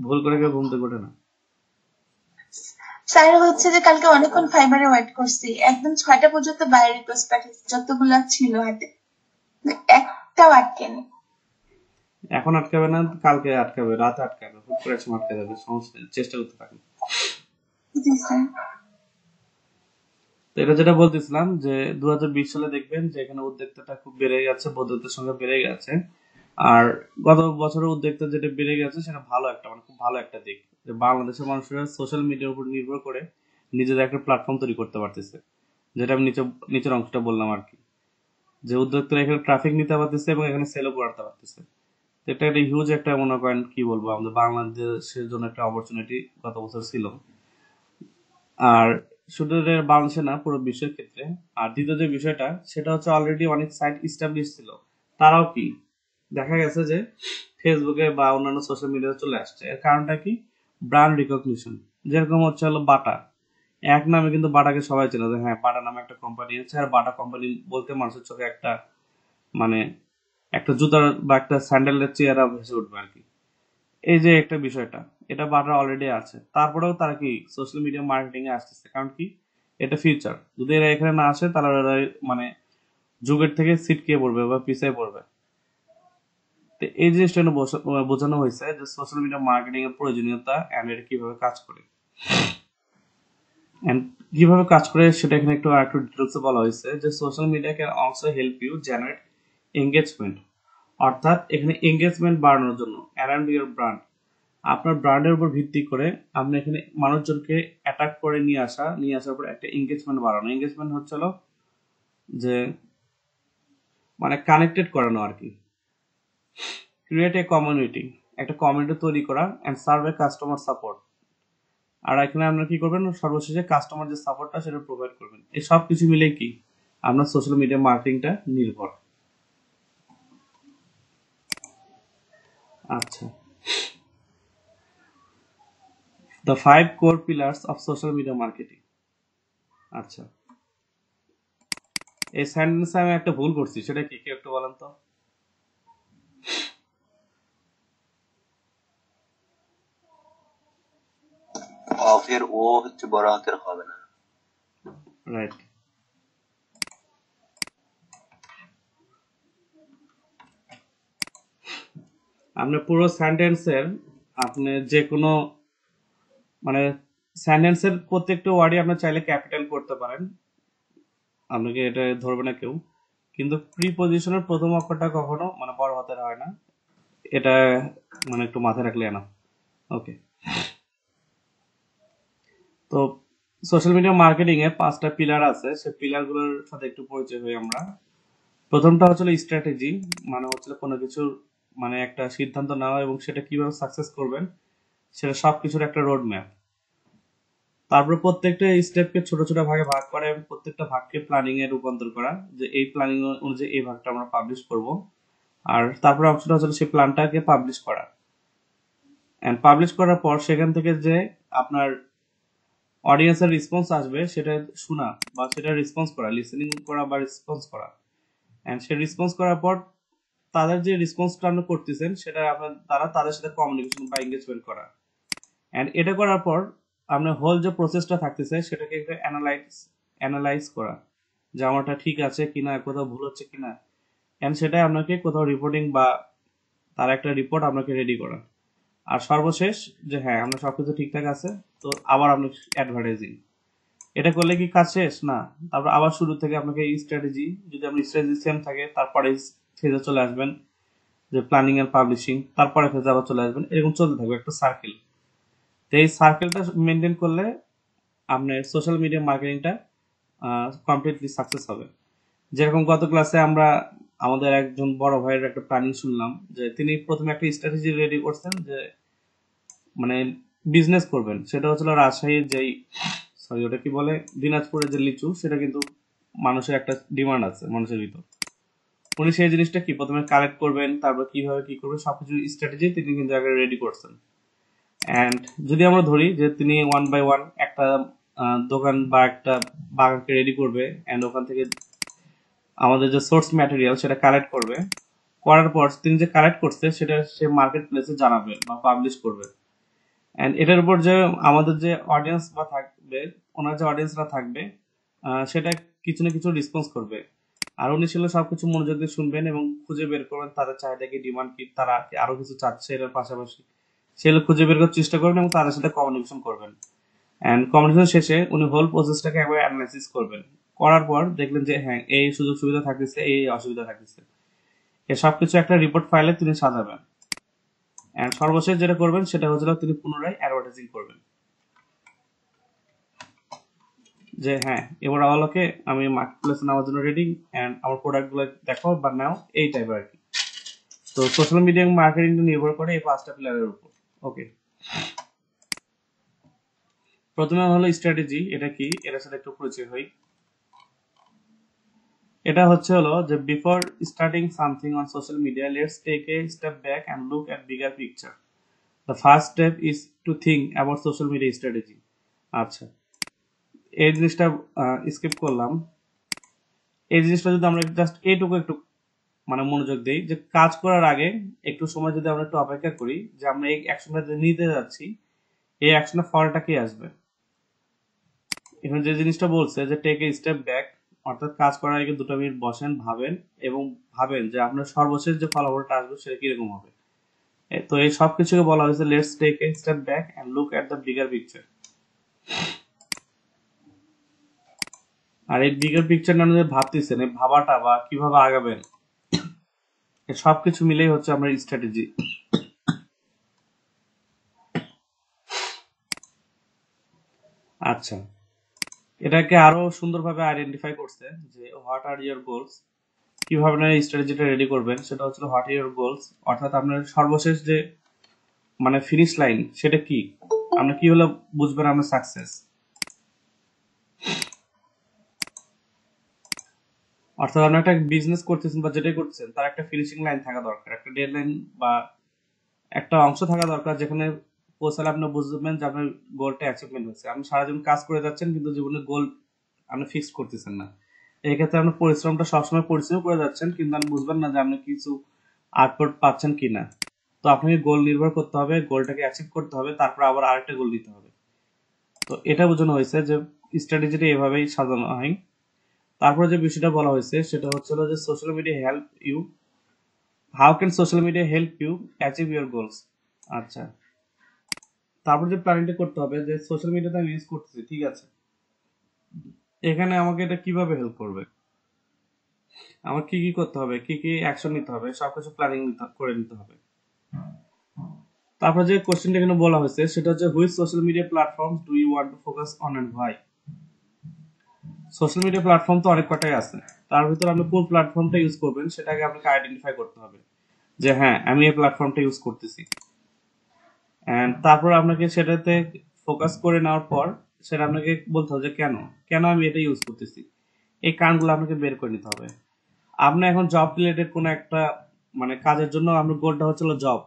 ভুল করে কেউ ঘুম থেকে ওঠে না। স্যার হচ্ছে যে কালকে অনেকক্ষণ ফাইবারে ওয়েট করছি, একদম 6টা পর্যন্ত বাইরে রিকোয়েস্ট পাঠিয়েছি যতগুলা ছিল হাতে, একটাও আটকেনি। এখন আটকাবে না, কালকে আটকাবে, রাতে আটকাবে, হুট করে একসময় আটকে যাবে, সমস্যা নেই, চেষ্টা করতে থাকুন। জি স্যার। তো এটা যেটা বলতেছিলাম যে 2020 সালে দেখবেন যে এখানে উদ্যোক্তাটা খুব বেড়ে গেছে, উদ্যোক্তার সংখ্যা বেড়ে গেছে। আর গত বছরের উদ্যোক্তা যেটা বেড়ে গেছে সেটা ভালো একটা মানে খুব ভালো একটা দিক, যে বাংলাদেশের মানুষরা সোশ্যাল মিডিয়ার উপর নির্ভর করে নিজেদের একটা প্ল্যাটফর্ম তৈরি করতে পারতেছে, যেটা আমি নিচের অংশটা বললাম আর কি, যে উদ্যোক্তারা এখানে ট্রাফিক নিতে পারতেছে এবং এখানে সেলও করতে পারতেছে। তো এটা একটা হিউজ একটা মনে করেন কি বলবো, আমাদের বাংলাদেশের জন্য একটা অপরচুনিটি গত বছর ছিল। আর শুধু এটা বাংলাদেশে না, পুরো বিশ্বের ক্ষেত্রে। আর দ্বিতীয় যে বিষয়টা সেটা হচ্ছে অলরেডি অনেক সাইট ইস্টাবলিশ ছিল, তারাও কি দেখা গেছে যে ফেসবুকে বা অন্যান্য সোশ্যাল মিডিয়াতে চলে আসছে। এর কারণটা কি? Brand recognition. যেরকম হচ্ছে হলো বাটা, এক নামে কিন্তু বাটাকে সবাই চেনে যে হ্যাঁ বাটা নামে একটা কোম্পানি আছে, আর বাটা কোম্পানি বলতে মানুষের চোখে একটা মানে একটা জুতার বা একটা স্যান্ডেলের চেহারা ভেসে উঠবে আর কি। এই যে একটা বিষয়টা, এটা বাটার অলরেডি আছে, তারপরেও তারা কি সোশ্যাল মিডিয়া মার্কেটিং এ আসতেছে, কারণ কি এটা ফিউচার। যদি এরা এখানে না আসে তাহলে এরা মানে যুগের থেকে ছিটকে পড়বে বা পিছিয়ে পড়বে। তো এই জিনিসটা বোঝানো হয়েছে যে সোশ্যাল মিডিয়া মার্কেটিং এর প্রয়োজনীয়তা এন্ড এটা কিভাবে কাজ করে, এন্ড কিভাবে কাজ করে সেটা এখানে একটু আরেকটু ডিটেলসে বলা হয়েছে যে social media can also help you generate engagement. অর্থাৎ এখানে এঙ্গেজমেন্ট বাড়ানোর জন্য অ্যারাউন্ড ইউর ব্র্যান্ড, আপনার ব্র্যান্ডের উপর ভিত্তি করে আপনি এখানে মানুষজনকে অ্যাটাক করে নিয়ে আসার পর একটা এঙ্গেজমেন্ট বাড়ানো। এঙ্গেজমেন্ট হচ্ছে হলো যে মানে কানেক্টেড করানো আর কি। ক্রিয়েট এ কমিউনিটি, একটা কমিউনিটি তৈরি করা and serve a customer support. আর এখানে আপনারা কি করবেন, সর্বশেষে কাস্টমার যে সাপোর্টটা সেটা প্রোভাইড করবেন। এই সব কিছু মিলে কি আপনার সোশ্যাল মিডিয়া মার্কেটিংটা নির্ভর। আচ্ছা, the 5 core pillars of social media marketing. আচ্ছা, এই সেন্টেন্সে আমি একটা ভুল করছি, সেটা কি কেউ একটু বলেন তো? অফের ও হচ্ছে বড় হাতের হবে না। রাইট। আপনি পুরো সেন্টেন্সের আপনি যে কোনো মানে সেন্টেন্সের প্রত্যেকটা ওয়ার্ডই আপনি চাইলে ক্যাপিটাল করতে পারেন, আপনাকে এটা ধরবে না কেউ। কিন্তু প্রিপজিশনের প্রথম অক্ষরটা কখনো মানে বড় হাতের হয় না, এটা মানে একটু মাথায় রাখলে না। ওকে, তো সোশ্যাল মিডিয়া মার্কেটিং এ 5টা পিলার আছে, সেই পিলার গুলোর সাথে একটু পরিচয় হই আমরা। প্রথমটা হচ্ছিল স্ট্র্যাটেজি, মানে হচ্ছিল কোনো কিছুর মানে একটা সিদ্ধান্ত নেওয়া এবং সেটা কিভাবে সাকসেস করবেন সেটা সবকিছুর একটা রোড ম্যাপ। তারপর প্রত্যেকটা স্টেপকে ছোট ছোট ভাগে ভাগ করা এবং প্রত্যেকটা ভাগকে প্ল্যানিং এ রূপান্তর করা, যে এই প্ল্যানিং অনুযায়ী এই ভাগটা আমরা পাবলিশ করব। আর তারপর অপশনটা হচ্ছে সেই প্ল্যানটাকে পাবলিশ করা, এন্ড পাবলিশ করার পর সেখান থেকে যে আপনার অডিয়েন্সের রেসপন্স আসবে সেটা শোনা বা সেটা রেসপন্স করা, লিসেনিং করা বা রেসপন্স করা। এন্ড সে রেসপন্স করার পর তাদের যে রেসপন্সটা আপনি করতেছেন সেটা আপনার দ্বারা তাদের সাথে কমিউনিকেশন বা এঙ্গেজমেন্ট করা। এন্ড এটা করার পর আপনার হোল যে প্রসেসটা থাকতেছে সেটাকে একটা অ্যানালাইজ করা, যে আমারটা ঠিক আছে কিনা, কোথাও ভুল হচ্ছে কিনা। এন্ড সেটা আপনাকে কোথাও রিপোর্টিং বা তার একটা রিপোর্ট আপনাকে রেডি করা। আর সর্বশেষ যে হ্যাঁ আমরা সবকিছু ঠিকঠাক আছে, তো আবার আপনি অ্যাডভার্টাইজিং। এটা করলে কি কাজ শেষ না, তারপর আবার শুরু থেকে আপনাকে এই স্ট্র্যাটেজি, যদি আপনার স্ট্র্যাটেজি সেম থাকে তারপরে ফেজে চলে আসবেন যে প্ল্যানিং এন্ড পাবলিশিং, তারপরে ফেজে আবার চলে আসবেন, এরকম চলতে থাকবে একটা সার্কেল। তো এই সার্কেলটা মেনটেন করলে আপনার সোশ্যাল মিডিয়া মার্কেটিংটা কমপ্লিটলি সাকসেস হবে। যেরকম গত ক্লাসে আমরা আমাদের একজন বড় ভাইয়ের একটা প্ল্যানিং শুনলাম, যে তিনি প্রথমে একটা স্ট্র্যাটেজি রেডি করছেন যে মানে বিজনেস করবেন, সেটা হচ্ছিল রাজশাহীর যেই সরি ওটা কি বলে দিনাজপুরের যে লিচু, সেটা কিন্তু মানুষের একটা ডিমান্ড আছে মানুষের ভিতর। উনি সেই জিনিসটা কি প্রথমে কালেক্ট করবেন, তারপর কিভাবে কি করবেন সবকিছু স্ট্র্যাটেজি তিনি কিন্তু আগে রেডি করছেন। অ্যান্ড যদি আমরা ধরি যে তিনি 1 বাই 1 একটা দোকান বা একটা বাগানকে রেডি করবে, অ্যান্ড ওখান থেকে আমাদের যে সোর্স ম্যাটেরিয়াল সেটা কালেক্ট করবে, করার পর তিনি যে কালেক্ট করছে সেটা সে মার্কেট প্লেসে জানাবে বা পাবলিশ করবে। অ্যান্ড এটার উপর যে আমাদের যে অডিয়েন্স বা থাকবে, ওনার যে অডিয়েন্সরা থাকবে সেটা কিছু না কিছু রেসপন্স করবে। আর উনি ছিল সবকিছু মনোযোগ দিয়ে শুনবেন এবং খুঁজে বের করবেন তাদের চাহিদা কি, ডিমান্ড কি, তারা আরো কিছু চাচ্ছে এটার পাশাপাশি সেগুলো খুঁজে বের করার চেষ্টা করবেন এবং তাদের সাথে কমিউনিকেশন করবেন। অ্যান্ড কমিউনিকেশন শেষে উনি হোল প্রসেসটাকে একবার অ্যানালাইসিস করবেন, করার পর দেখলেন যে হ্যাঁ এই সুযোগ সুবিধা থাকতেছে, এই অসুবিধা থাকতেছে, এ সবকিছু একটা রিপোর্ট ফাইলে তিনি সাজাবেন। এন্ড সর্বশেষ যেটা করবেন সেটা হচ্ছিল তিনি পুনরায় অ্যাডভার্টাইজিং করবেন, যে হ্যাঁ এবার আমাকে আমি মার্কেট প্লেসে নেওয়ার জন্য রেডি, এন্ড আমার প্রোডাক্ট গুলো দেখো বা নাও, এই টাইপের আর কি। তো সোশ্যাল মিডিয়া মার্কেটিং নির্ভর করে এই 5টা পিলারের উপর। ওকে, প্রথমে হলো স্ট্র্যাটেজি, এটা কি এটার সাথে একটু পরিচয় হই। এটা হলো যে before starting something on social media, let's take a step back and look at bigger picture. The first step is to think about social media strategy. আচ্ছা, এই জিনিসটা স্কিপ করলাম। এই জিনিসটা যদি আমরা জাস্ট এইটুকু একটু মানে মনোযোগ দিই, যে কাজ করার আগে একটু সময় যদি আমরা একটু অপেক্ষা করি যে আমরা এই অ্যাকশনটা যে নিতে যাচ্ছি এই অ্যাকশনের ফলটা কি আসবে। এখন যে জিনিসটা বলছে যে টেক এ স্টেপ ব্যাক, অর্থাৎ কাজ করার আগে 2 মিনিট বসেন, ভাবেন এবং ভাবেন যে আপনার সর্বশেষ যে ফলাফলটা আসবে সেটা কিরকম হবে। তো এই সব কিছুকে বলা হয়েছে let's take a step back and look at the bigger picture. আর এই বিগার পিকচার না যে ভাবতেছেন, এই ভাবাটা বা কিভাবে আগাবেন, এই সবকিছু মিলেই হচ্ছে আমরা স্ট্র্যাটেজি। আচ্ছা, এটাকে আরো সুন্দরভাবে আইডেন্টিফাই করছে যে হোয়াট আর ইউর গোলস, কিভাবে আপনার এই স্ট্র্যাটেজিটা রেডি করবেন সেটা হচ্ছে হোয়াট আর ইউর গোলস, অর্থাৎ আপনার সর্বশেষ যে মানে ফিনিশ লাইন সেটা কি, আপনি কি হলে বুঝবেন আপনার সাকসেস। অর্থাৎ আপনি একটা বিজনেস করতেছেন বা যেটাই করতেছেন তার একটা ফিনিশিং লাইন থাকা দরকার, একটা ডেডলাইন বা একটা অংশ থাকা দরকার যেখানে পৌঁছালে আপনি বুঝবেন যে আপনার গোলটা অ্যাচিভমেন্ট হয়েছে। আপনি সারাদিন কাজ করে যাচ্ছেন কিন্তু জীবনে গোল আপনি ফিক্স করতেছেন না, এই ক্ষেত্রে আপনার পরিশ্রমটা সবসময় পরিশ্রম করে যাচ্ছেন কিন্তু আপনি বুঝবেন না যে আপনি কিছু আউটপুট পাচ্ছেন কিনা। তো আপনাকে গোল নির্ভর করতে হবে, গোলটাকে অ্যাচিভ করতে হবে, তারপর আবার আরেকটা গোল দিতে হবে। তো এটা বোঝানো হয়েছে যে স্ট্র্যাটেজিটা এভাবেই সাজানো হয়। তারপরে যে বিষয়টা বলা হয়েছে সেটা হচ্ছিল যে social media help you how can social media help you achieve your goals. আচ্ছা, তারপর যে প্ল্যানিংটা করতে হবে যে সোশ্যাল মিডিয়াতে আমি ইউজ করতেছি, ঠিক আছে, এখানে আমাকে এটা কিভাবে হেল্প করবে, আমার কি কি করতে হবে, কি কি অ্যাকশন নিতে হবে, সবকিছু প্ল্যানিং করে নিতে হবে। তারপর যে কোশ্চেনটা এখানে বলা হয়েছে সেটা হচ্ছে which social media platform do you want to focus on and why. Social media platform তো অনেক কটাই আছে, তার ভিতর আপনি কোন প্ল্যাটফর্মটা ইউজ করবেন সেটাকে আপনাকে আইডেন্টিফাই করতে হবে যে হ্যাঁ আমি এই প্ল্যাটফর্মটা ইউজ করতেছি, এন্ড তারপর আপনাকে সেটাতে ফোকাস করে নেওয়ার পর সেটা আপনাকে বলতে হবে যে কেন কেন আমি এটা ইউজ করতেছি, এই কারণগুলো আপনাকে বের করে নিতে হবে। আপনি এখন জব রিলেটেড কোনো একটা মানে কাজের জন্য আপনার গোলটা হচ্ছিল জব,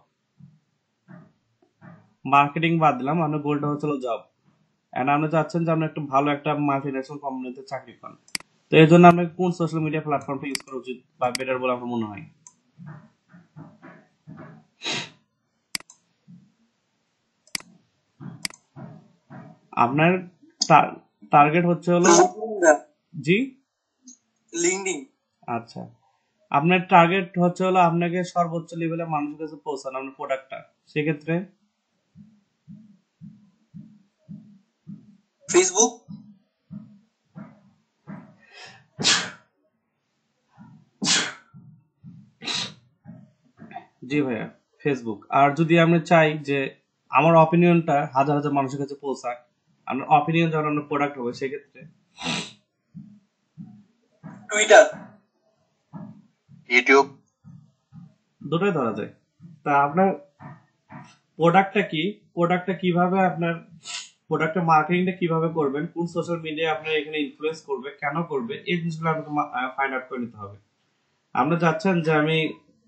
মার্কেটিং বাদ দিলাম, আপনার গোলটা হচ্ছিল জব, এন্ড আপনি চাচ্ছেন যে আপনি একটা ভালো একটা মাল্টিন্যাশনাল কোম্পানিতে চাকরি পান। তো এই জন্য আপনাকে কোন সোশ্যাল মিডিয়া প্ল্যাটফর্মটা ইউজ করা উচিত বা বেটার বলে আমার মনে হয়? আপনার টার্গেট হচ্ছে হলো জি লিঙ্কডিন। আচ্ছা, আপনার টার্গেট হচ্ছে হলো আপনাকে সর্বোচ্চ লেভেলে মানুষের কাছে পৌঁছানো আপনার প্রোডাক্টটা, সেক্ষেত্রে ফেসবুক। জি ভাইয়া ফেসবুক। আর যদি আমি চাই যে আমার অপিনিয়নটা হাজার হাজার মানুষের কাছে পৌঁছাক, আমার অপিনিয়ন যখন আমার প্রোডাক্ট হবে, সেক্ষেত্রে টুইটার। ইউটিউব। দুটোই ধরা যায়। তা আপনার প্রোডাক্টটা কি, প্রোডাক্টটা কিভাবে আপনার প্রোডাক্টের মার্কেটিংটা কিভাবে করবেন, কোন সোশ্যাল মিডিয়া আপনার এখানে ইনফ্লুয়েন্স করবে, কেন করবে, এই জিনিসগুলো আপনাকে ফাইন্ড আউট করে নিতে হবে। আপনি চাচ্ছেন যে আমি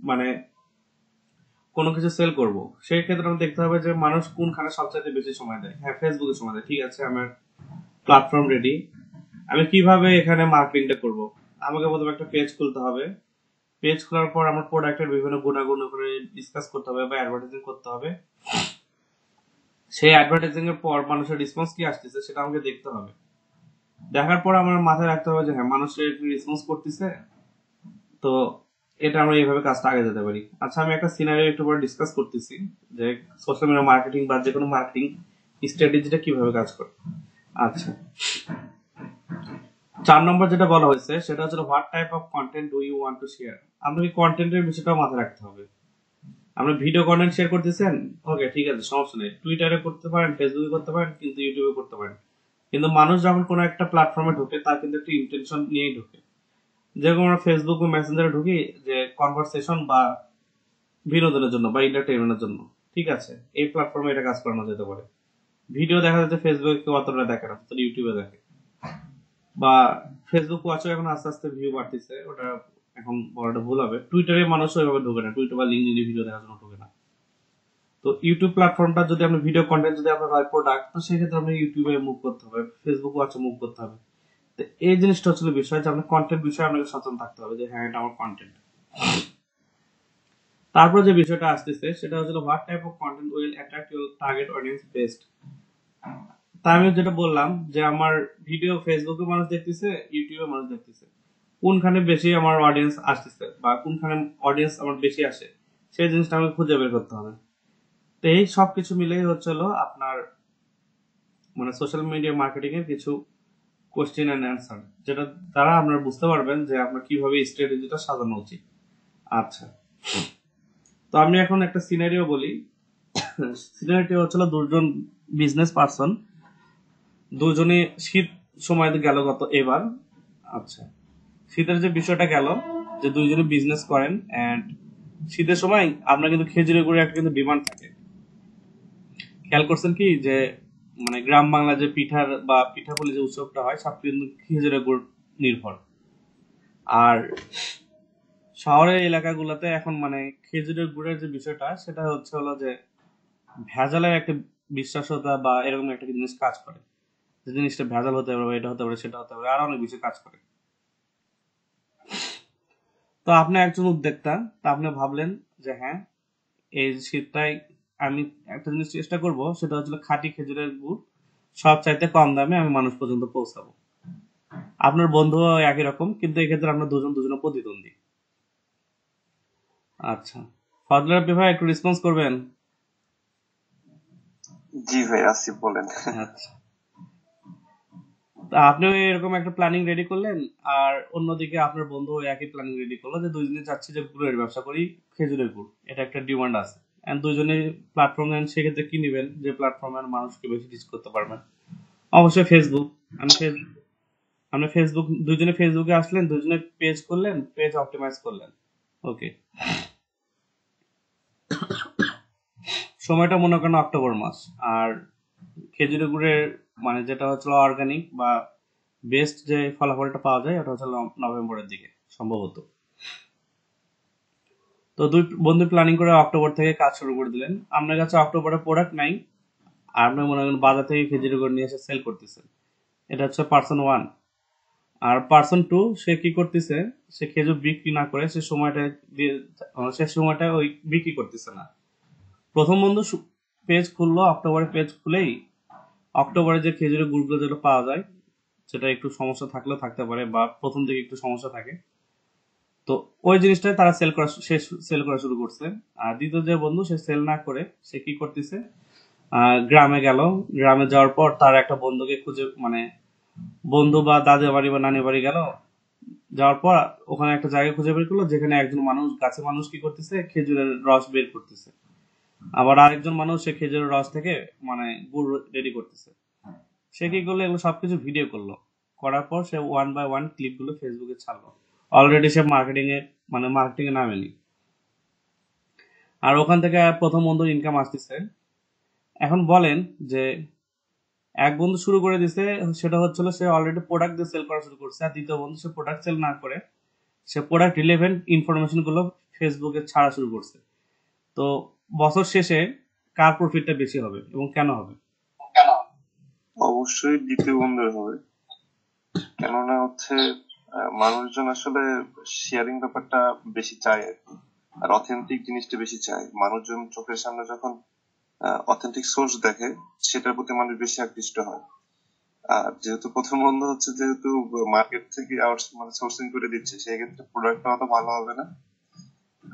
মানে কোনো কিছু সেল করব, সেই ক্ষেত্রে আমি দেখতে হবে যে মানুষ কোনখানে সবচেয়ে বেশি সময় দেয়। হ্যাঁ ফেসবুকে সময় দেয়, ঠিক আছে, আমার প্ল্যাটফর্ম রেডি, আমি কিভাবে এখানে মার্কেটিংটা করব। আমাকে প্রথমে একটা পেজ খুলতে হবে, পেজ খোলার পর আমার প্রোডাক্টের বিভিন্ন গুণাগুণ করে ডিসকাস করতে হবে বা অ্যাডভার্টাইজিং করতে হবে। সেই অ্যাডভার্টাইজিং এর পর মানুষের রেসপন্স কি আসতেছে সেটা আমাকে দেখতে হবে, দেখার পর আমার মাথায় রাখতে হবে যে হ্যাঁ মানুষের রেসপন্স করতেছে, তো এটা আমরা এইভাবে কাজটা আগে যেতে পারি। আচ্ছা, আমি একটা সিনারিও একটু পরে ডিসকাস করতেছি যে সোশ্যাল মিডিয়া মার্কেটিং বা যে কোনো মার্কেটিং স্ট্র্যাটেজিটা কিভাবে কাজ করে। আচ্ছা, 4 নম্বর যেটা বলা হয়েছে সেটা হচ্ছে what type of content do you want to share. আপনাকে কন্টেন্টের বিষয়টাও মাথায় রাখতে হবে। আপনি ভিডিও কন্টেন্ট শেয়ার করতেছেন, ওকে ঠিক আছে, সমস্যা নেই, টুইটারে করতে পারেন, ফেসবুকে করতে পারেন, কিন্তু ইউটিউবে করতে পারেন। কিন্তু মানুষ যখন কোনো একটা প্ল্যাটফর্মে ঢোকে তার কিন্তু একটা ইন্টেনশন নিয়েই ঢোকে। যেরকম আমরা ফেসবুক বা মেসেঞ্জারে ঢুকি যে কনভারসেশন বা বিনোদনের জন্য বা এন্টারটেইনমেন্টের জন্য, ঠিক আছে, এই প্ল্যাটফর্মে এটা কাজ করানো যেতে পারে। ভিডিও দেখা যাচ্ছে ফেসবুকে কেউ অতটা দেখে না, তাহলে ইউটিউবে দেখে, বা ফেসবুক ওয়াচও এখন আস্তে আস্তে ভিউ বাড়তেছে, ওটা এখন বলাটা ভুল হবে। টুইটারে মানুষ ওইভাবে ঢোকে না, টুইটার বা লিঙ্কডিনে ভিডিও দেখার জন্য ঢোকে না। তো ইউটিউব প্ল্যাটফর্মটা যদি আপনি ভিডিও কন্টেন্ট যদি আপনার হয় প্রোডাক্ট, তো সেক্ষেত্রে আপনি ইউটিউবে মুভ করতে হবে, ফেসবুক ওয়াচে মুভ করতে হবে। তো এই জিনিসটা হচ্ছে বিষয় যে আপনার কন্টেন্ট বিষয়ে আপনাকে সচেতন থাকতে হবে যে হ্যাঁ এটা আমার কন্টেন্ট। তারপর যে বিষয়টা আসতেছে সেটা হচ্ছে what type of content will attract your target audience best. তা আমি যেটা বললাম যে আমার ভিডিও ফেসবুকে মানুষ দেখতেছে, ইউটিউবে মানুষ দেখতেছে, কোনখানে বেশি আমার অডিয়েন্স আসতেছে বা কোনখানে অডিয়েন্স আমার বেশি আসে, সেই জিনিসটা আমাকে খুঁজে বের করতে হবে। তো এই সবকিছু মিলেই হচ্ছে আপনার মানে সোশ্যাল মিডিয়া মার্কেটিং এর কিছু কোশ্চেন এন্ড অ্যান্সার, যেটা দ্বারা আপনারা বুঝতে পারবেন যে আপনার কিভাবে স্ট্র্যাটেজিটা সাজানো উচিত। আচ্ছা, তো আমি এখন একটা সিনারিও বলি। সিনারিও হচ্ছিল দুজন বিজনেস পার্সন, দুজনে শীত সময় গেল গত এবার। আচ্ছা, শীতের যে বিষয়টা গেল যে দুইজনে বিজনেস করেন, এন্ড শীতের সময় আপনার কিন্তু খেজুরের গুড়ে একটা কিন্তু ডিমান্ড থাকে। খেয়াল করছেন কি যে মানে গ্রাম বাংলা যে পিঠার বা পিঠাপুলি যে উৎসবটা হয় সব কিন্তু খেজুরের গুড় নির্ভর। আর শহরের এলাকাগুলোতে এখন মানে খেজুরের গুড়ের যে বিষয়টা সেটা হচ্ছে হলো যে ভেজালের একটা বিশ্বাসতা বা এরকম একটা জিনিস কাজ করে, যে জিনিসটা ভেজাল হতে পারে, এটা হতে পারে, সেটা হতে পারে, আর অনেক কিছু কাজ করে। তো আপনি একজন উদ্যোক্তা, তা আপনি ভাবলেন যে হ্যাঁ এই শীতটাই আমি একটা জিনিস চেষ্টা করব, সেটা হচ্ছে খাঁটি খেজুরের গুড় সব চাইতে কম দামে আমি মানুষ পর্যন্ত পৌঁছাবো। আপনার বন্ধু একই রকম, কিন্তু এক্ষেত্রে আমরা দুজন দুজনের প্রতিদ্বন্দ্বী। আচ্ছা, ফজলে রাব্বি ভাই একটু রেসপন্স করবেন? জি ভাই, আসিফ বলেন। আচ্ছা, তা আপনিও এরকম একটা প্ল্যানিং রেডি করলেন, আর অন্যদিকে আপনার বন্ধু একই প্ল্যানিং রেডি করলো যে দুইজনে চাচ্ছি যে গুড়ের ব্যবসা করি, খেজুরের গুড়, এটা একটা ডিমান্ড আছে। এন্ড দুইজনে প্ল্যাটফর্ম নেন, সেক্ষেত্রে কি নেবেন যে প্ল্যাটফর্মের মানুষকে বেশি রিচ করতে পারবেন? অবশ্যই ফেসবুক। আমি ফেসবুক আপনি ফেসবুক, দুইজনে ফেসবুকে আসলেন, দুইজনে পেজ করলেন, পেজ অপটিমাইজ করলেন। ওকে, সময়টা মনে করেন অক্টোবর মাস, আর খেজুরের গুড়ের মানে যেটা হচ্ছে অর্গানিক বা বেস্ট যে ফলাফলটা পাওয়া যায় ওটা হচ্ছে নভেম্বরের দিকে সম্ভবত। তো দুই বন্ধু প্ল্যানিং করে অক্টোবর থেকে কাজ শুরু করে দিলেন। আপনার কাছে অক্টোবরে প্রোডাক্ট নাই, আর আপনি মনে করেন বাজার থেকে খেজুরের গুড় নিয়ে এসে সেল করতেছেন। এটা হচ্ছে পার্সন ওয়ান। আর পার্সন টু, সে কি করতেছে, সে খেজুর বিক্রি না করে সে সময়টা দিয়ে, সে সময়টা ওই বিক্রি করতেছে না। প্রথম বন্ধু পেজ খুললো, অক্টোবরে পেজ খুলেই অক্টোবরে যে খেজুরের গুড়গুলো যেটা পাওয়া যায়, সেটা একটু সমস্যা থাকলেও থাকতে পারে, বা প্রথম দিকে একটু সমস্যা থাকে, তো ওই জিনিসটাই তারা সেল করা শুরু করছে। আর দ্বিতীয় যে বন্ধু, সে সেল না করে সে কি করতেছে, গ্রামে গেল। গ্রামে যাওয়ার পর তার একটা বন্ধুকে খুঁজে, মানে বন্ধু বা দাদা বাড়ি বা নানি বাড়ি গেল, যাওয়ার পর ওখানে একটা জায়গা খুঁজে বের করলো যেখানে একজন মানুষ গাছে মানুষ কি করতেছে, খেজুরের রস বের করতেছে। আবার আরেকজন মানুষ সে খেজুরের রস থেকে মানে গুড় রেডি করতেছে। সে কি করলো, এগুলো সবকিছু ভিডিও করলো। করার পর সে ওয়ান বাই ওয়ান ক্লিপ গুলো ফেসবুকে ছাড়লো। অলরেডি সে মার্কেটিং এ নামেনি, আর ওখান থেকে প্রথম বন্ধু ইনকাম আসতেছে। এখন বলেন যে এক বন্ধু শুরু করে দিছে, সেটা হচ্ছিল সে অলরেডি প্রোডাক্ট দিয়ে সেল করা শুরু করছে, আর দ্বিতীয় বন্ধু সে প্রোডাক্ট সেল না করে সে প্রোডাক্ট রিলেভেন্ট ইনফরমেশন গুলো ফেসবুকে ছাড়া শুরু করছে। তো বছর শেষে কার প্রফিটটা বেশি হবে এবং কেন হবে? অবশ্যই দ্বিতীয় বন্ধুর হবে। কেননা হচ্ছে মানুষজন আসলে শেয়ারিং ব্যাপারটা বেশি চায় আর কি। আর অথেন্টিক জিনিসটা বেশি চায়। মানুষজন চোখের সামনে যখন অথেন্টিক সোর্স দেখে, সেটার প্রতি মানুষ বেশি আকৃষ্ট হয়। আর যেহেতু প্রথম বন্ধু হচ্ছে, যেহেতু মার্কেট থেকে মানে সোর্সিং করে দিচ্ছে, সেক্ষেত্রে প্রোডাক্টটা অত ভালো হবে না।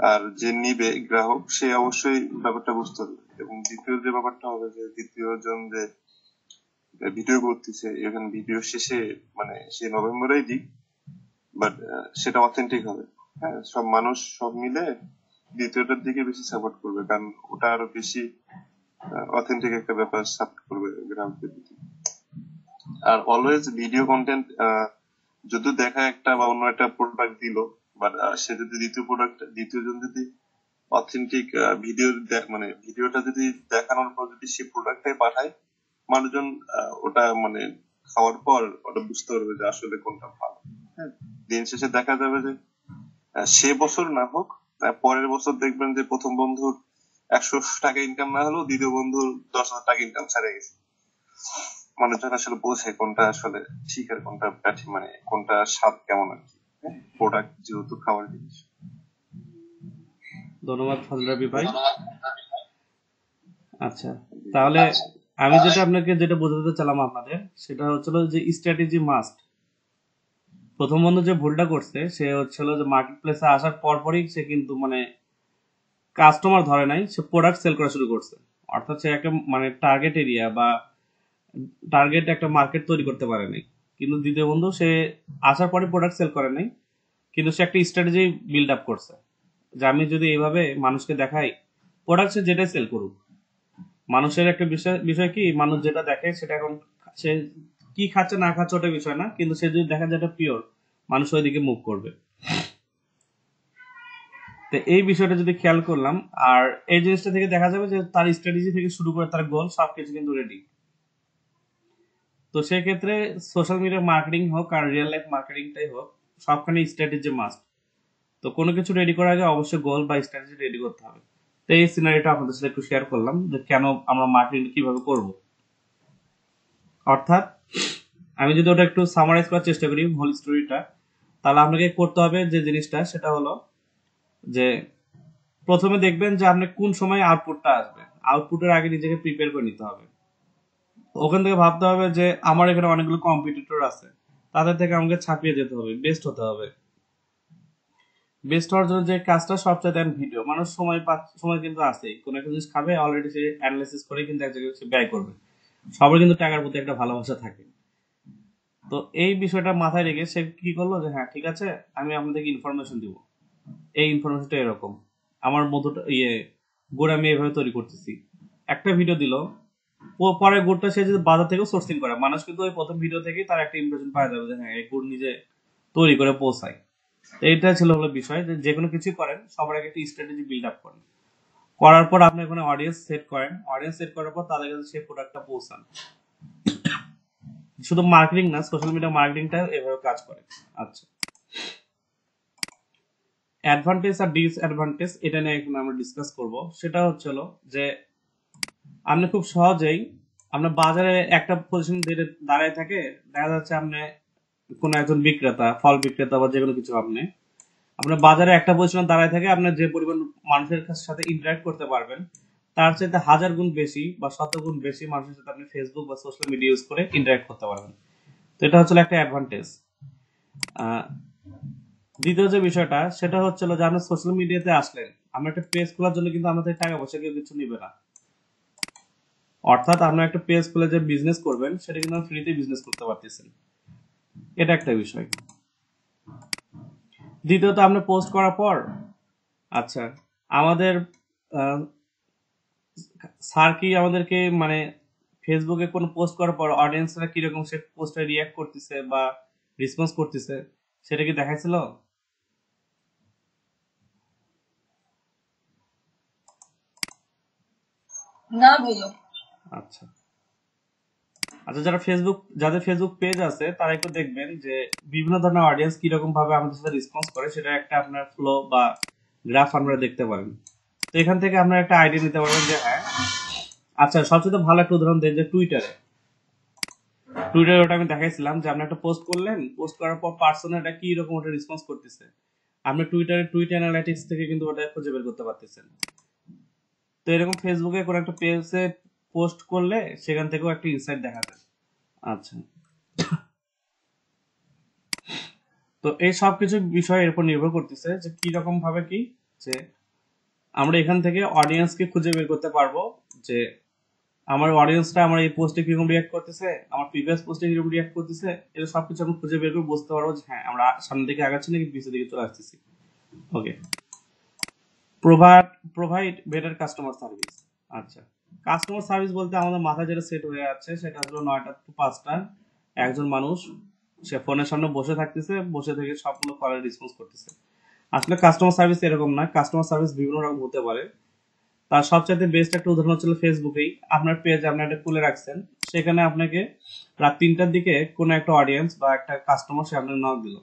আর যে নিবে গ্রাহক, সে অবশ্যই ব্যাপারটা বুঝতে হবে। এবং দ্বিতীয় যে ব্যাপারটা হবে, যে দ্বিতীয় জন যে ভিডিও করতেছে, এখন ভিডিও শেষে মানে সে নভেম্বরেই দিক, বাট সেটা অথেন্টিক হবে। হ্যাঁ, সব মানুষ সব মিলে দ্বিতীয়টার দিকে বেশি সাপোর্ট করবে, কারণ ওটা আরো বেশি অথেন্টিক একটা ব্যাপার সাপোর্ট করবে গ্রাহকদের দিকে। আর অলওয়েজ ভিডিও কন্টেন্ট যদি দেখা একটা বা অন্য একটা প্রোডাক্ট দিল, বাট সে যদি দ্বিতীয় জন যদি অথেন্টিক ভিডিও মানে ভিডিওটা যদি দেখানোর পর যদি সে প্রোডাক্টটাই পাঠায়, মানুষজন ওটা মানে খাওয়ার পর ওটা বুঝতে পারবে যে আসলে কোনটা ভালো। হ্যাঁ, দিন শেষে দেখা যাবে যে সে বছর না হোক, পরের বছর দেখবেন যে প্রথম বন্ধুর 100 টাকা ইনকাম না হলেও দ্বিতীয় বন্ধুর 10,000 টাকা ইনকাম ছাড়ে গেছে। মানুষজন আসলে বোঝে কোনটা আসলে ঠিক আর কোনটা ব্যাঠিক, মানে কোনটা স্বাদ কেমন আর কি। প্রোডাক্ট যেহেতু খাওয়ার জিনিস। ধন্যবাদ ফজল রাব্বি ভাই। আচ্ছা, তাহলে আমি যেটা বোঝাতে চাইলাম আপনাদের, সেটা হচ্ছিল যে স্ট্র্যাটেজি মাস্ট। প্রথম বন্ধু যে ভুলটা করছে, সে হচ্ছিল যে মার্কেট প্লেসে আসার পরপরই সে কিন্তু মানে কাস্টমার ধরে নাই, সে প্রোডাক্ট সেল করা শুরু করছে। অর্থাৎ সে একটা মানে টার্গেট এরিয়া বা টার্গেট একটা মার্কেট তৈরি করতে পারে নাই। কিন্তু দ্বিতীয় বন্ধু সে আসার পরে প্রোডাক্ট সেল করে নাই, কিন্তু সে একটা স্ট্র্যাটেজি বিল্ড আপ করছে যে আমি যদি এইভাবে মানুষকে দেখাই, প্রোডাক্ট সে যেটাই সেল করুক, মানুষের একটা বিষয় বিষয় কি, মানুষ যেটা দেখে সেটা এখন সে কি খাচ্ছে না খাচ্ছে ওটা বিষয় না, কিন্তু সে যদি দেখা যায় এটা পিওর, মানুষ ওইদিকে মুভ করবে। তো এই বিষয়টা যদি খেয়াল করলাম, আর এই জিনিসটা থেকে দেখা যাবে যে তার স্ট্র্যাটেজি থেকে শুরু করে তার গোল সবকিছু কিন্তু রেডি। তো সেক্ষেত্রে সোশ্যাল মিডিয়া মার্কেটিং হোক আর রিয়েল লাইফ মার্কেটিংটাই হোক, সবখানে স্ট্র্যাটেজি মাস্ট। তো কোনো কিছু রেডি করার আগে অবশ্যই গোল বা স্ট্র্যাটেজি রেডি করতে হবে। তো এই সিনারিটা আপনাদের সাথে একটু শেয়ার করলাম যে কেন আমরা মার্কেটিং কিভাবে করব। অর্থাৎ আমি যদি ওটা একটু সামারাইজ করার চেষ্টা করি হোল স্টোরিটা, তাহলে আপনাকে করতে হবে যে জিনিসটা, সেটা হলো যে প্রথমে দেখবেন যে আপনি কোন সময় আউটপুটটা আসবে। আউটপুটের আগে নিজেকে প্রিপেয়ার করে নিতে হবে। ওখান থেকে ভাবতে হবে যে আমার এখানে অনেকগুলো কম্পিটিটর আছে, তাদের থেকে আমাকে ছাপিয়ে যেতে হবে, বেস্ট হতে হবে। বেস্ট হওয়ার জন্য যে কাজটা সবচেয়ে দেন ভিডিও। মানুষ সময় কিন্তু আছেই, কোনো একটা জিনিস খাবে অলরেডি সে অ্যানালাইসিস করে কিন্তু এক জায়গায় সে ব্যয় করবে। সবার কিন্তু টাকার প্রতি একটা ভালোবাসা থাকে। তো এই বিষয়টা মাথায় রেখে সে কি করলো যে হ্যাঁ ঠিক আছে, আমি আপনাদেরকে ইনফরমেশন দিব, এই ইনফরমেশনটা এরকম, আমার মধুটা গুড় আমি এভাবে তৈরি করতেছি, একটা ভিডিও দিল। পরে গুড়টা সে যদি বাজার থেকেও সোর্সিং করে, মানুষ কিন্তু ওই প্রথম ভিডিও থেকেই তার একটা ইমপ্রেশন পাওয়া যাবে যে হ্যাঁ এই গুড় নিজে তৈরি করে পৌঁছায়। তো এইটা ছিল হলো বিষয়, যে কোনো কিছু করেন সবার আগে একটা স্ট্র্যাটেজি বিল্ড আপ করেন, করার পর আপনি ওখানে অডিয়েন্স সেট করেন, অডিয়েন্স সেট করার পর তাদের কাছে সেই প্রোডাক্টটা পৌঁছান। শুধু মার্কেটিং না, সোশ্যাল মিডিয়া মার্কেটিংটা এভাবে কাজ করে। আচ্ছা, অ্যাডভান্টেজ আর ডিসঅ্যাডভান্টেজ এটা নিয়ে এখন আমরা ডিসকাস করব। সেটা হচ্ছে হলো যে আপনি খুব সহজেই আপনার বাজারে একটা পজিশন দাঁড়ায় থাকে, দেখা যাচ্ছে আপনি কোনো একজন বিক্রেতা, ফল বিক্রেতা বা যে কোনো কিছু, আপনার বাজারে একটা পজিশনে দাঁড়ায় থাকে, আপনার যে পরিমাণ মানুষের সাথে ইন্টারাক্ট করতে পারবেন তার চাইতে 1000 গুণ বেশি বা 100 গুণ বেশি মানুষের সাথে আপনি ফেসবুক বা সোশ্যাল মিডিয়া ইউজ করে ইন্টারাক্ট করতে পারবেন। তো এটা হচ্ছে একটা অ্যাডভান্টেজ। দ্বিতীয় যে বিষয়টা সেটা হচ্ছে যে আপনি সোশ্যাল মিডিয়াতে আসলেন, আমরা একটা পেজ খোলার জন্য কিন্তু আমাদের টাকা পয়সা কেউ কিছু নিবে না। অর্থাৎ আপনার একটা পেজ খুলে যে বিজনেস করবেন সেটা কিন্তু ফ্রিতে বিজনেস করতে পারতেছেন, এটা একটা বিষয়। দ্বিতীয়ত আপনি পোস্ট করার পর, আচ্ছা আমাদের স্যার কি আমাদেরকে মানে ফেসবুকে কোনো পোস্ট করার পর অডিয়েন্সরা কিরকম সে পোস্টে রিয়াক্ট করতেছে বা রেসপন্স করতেছে সেটা কি দেখাইছিল? না ভাইয়া। আচ্ছা আচ্ছা, যাদের ফেসবুক পেজ আছে তারা একটু দেখবেন যে বিভিন্ন ধরনের অডিয়েন্স কিরকম ভাবে আমাদের সাথে রেসপন্স করে, সেটা একটা আপনার ফ্লো বা গ্রাফ আমরা দেখতে পারেন। তো এখান থেকে আপনারা একটা আইডিয়া নিতে পারবেন যে হ্যাঁ। আচ্ছা, সবচেয়ে ভালো একটা উদাহরণ দেন যে টুইটারে ওটা আমি দেখাইছিলাম যে আপনি একটা পোস্ট করলেন, পোস্ট করার পর পার্সোনালটা কি রকম ওটা রেসপন্স করতেছে, আপনি টুইট অ্যানালাইটিক্স থেকে কিন্তু ওটা খুঁজে বের করতে পারতেছেন। তো এরকম ফেসবুকে কোনো একটা পেজে পোস্ট করলে সেখান থেকেও একটা ইনসাইট দেখা যায়। আচ্ছা, তো এই সব কিছু বিষয় এর উপর নির্ভর করতেছে যে কি রকম ভাবে কি, যে আমরা এখান থেকে অডিয়েন্সকে খুঁজে বের করতে পারবো যে আমার অডিয়েন্সটা আমার এই পোস্টে কিরকম রিয়াক্ট করতেছে, আমার প্রিভিয়াস পোস্টে কিরকম রিয়াক্ট করতেছে, এটা সবকিছু আমরা খুঁজে বের করে বুঝতে পারবো যে হ্যাঁ আমরা সামনের দিকে আগাচ্ছি নাকি পিছের দিকে চলে আসতেছি। ওকে, প্রোভাইড বেটার কাস্টমার সার্ভিস। আচ্ছা, কাস্টমার সার্ভিস বলতে আমাদের মাথায় যেটা সেট হয়ে যাচ্ছে সেটা হলো 9টা to 5টা একজন মানুষ সে ফোনের সামনে বসে থাকতেছে, বসে থেকে সবগুলো কলের রেসপন্স করতেছে। আসলে কাস্টমার সার্ভিস এরকম না, কাস্টমার সার্ভিস বিভিন্ন রকম হতে পারে। তার সবচাইতে বেস্ট একটা উদাহরণ হচ্ছে ফেসবুকেই আপনার পেজ আপনি একটা খুলে রাখছেন, সেখানে আপনাকে রাত 3টার দিকে কোনো একটা অডিয়েন্স বা একটা কাস্টমার সে আপনাকে নক দিল।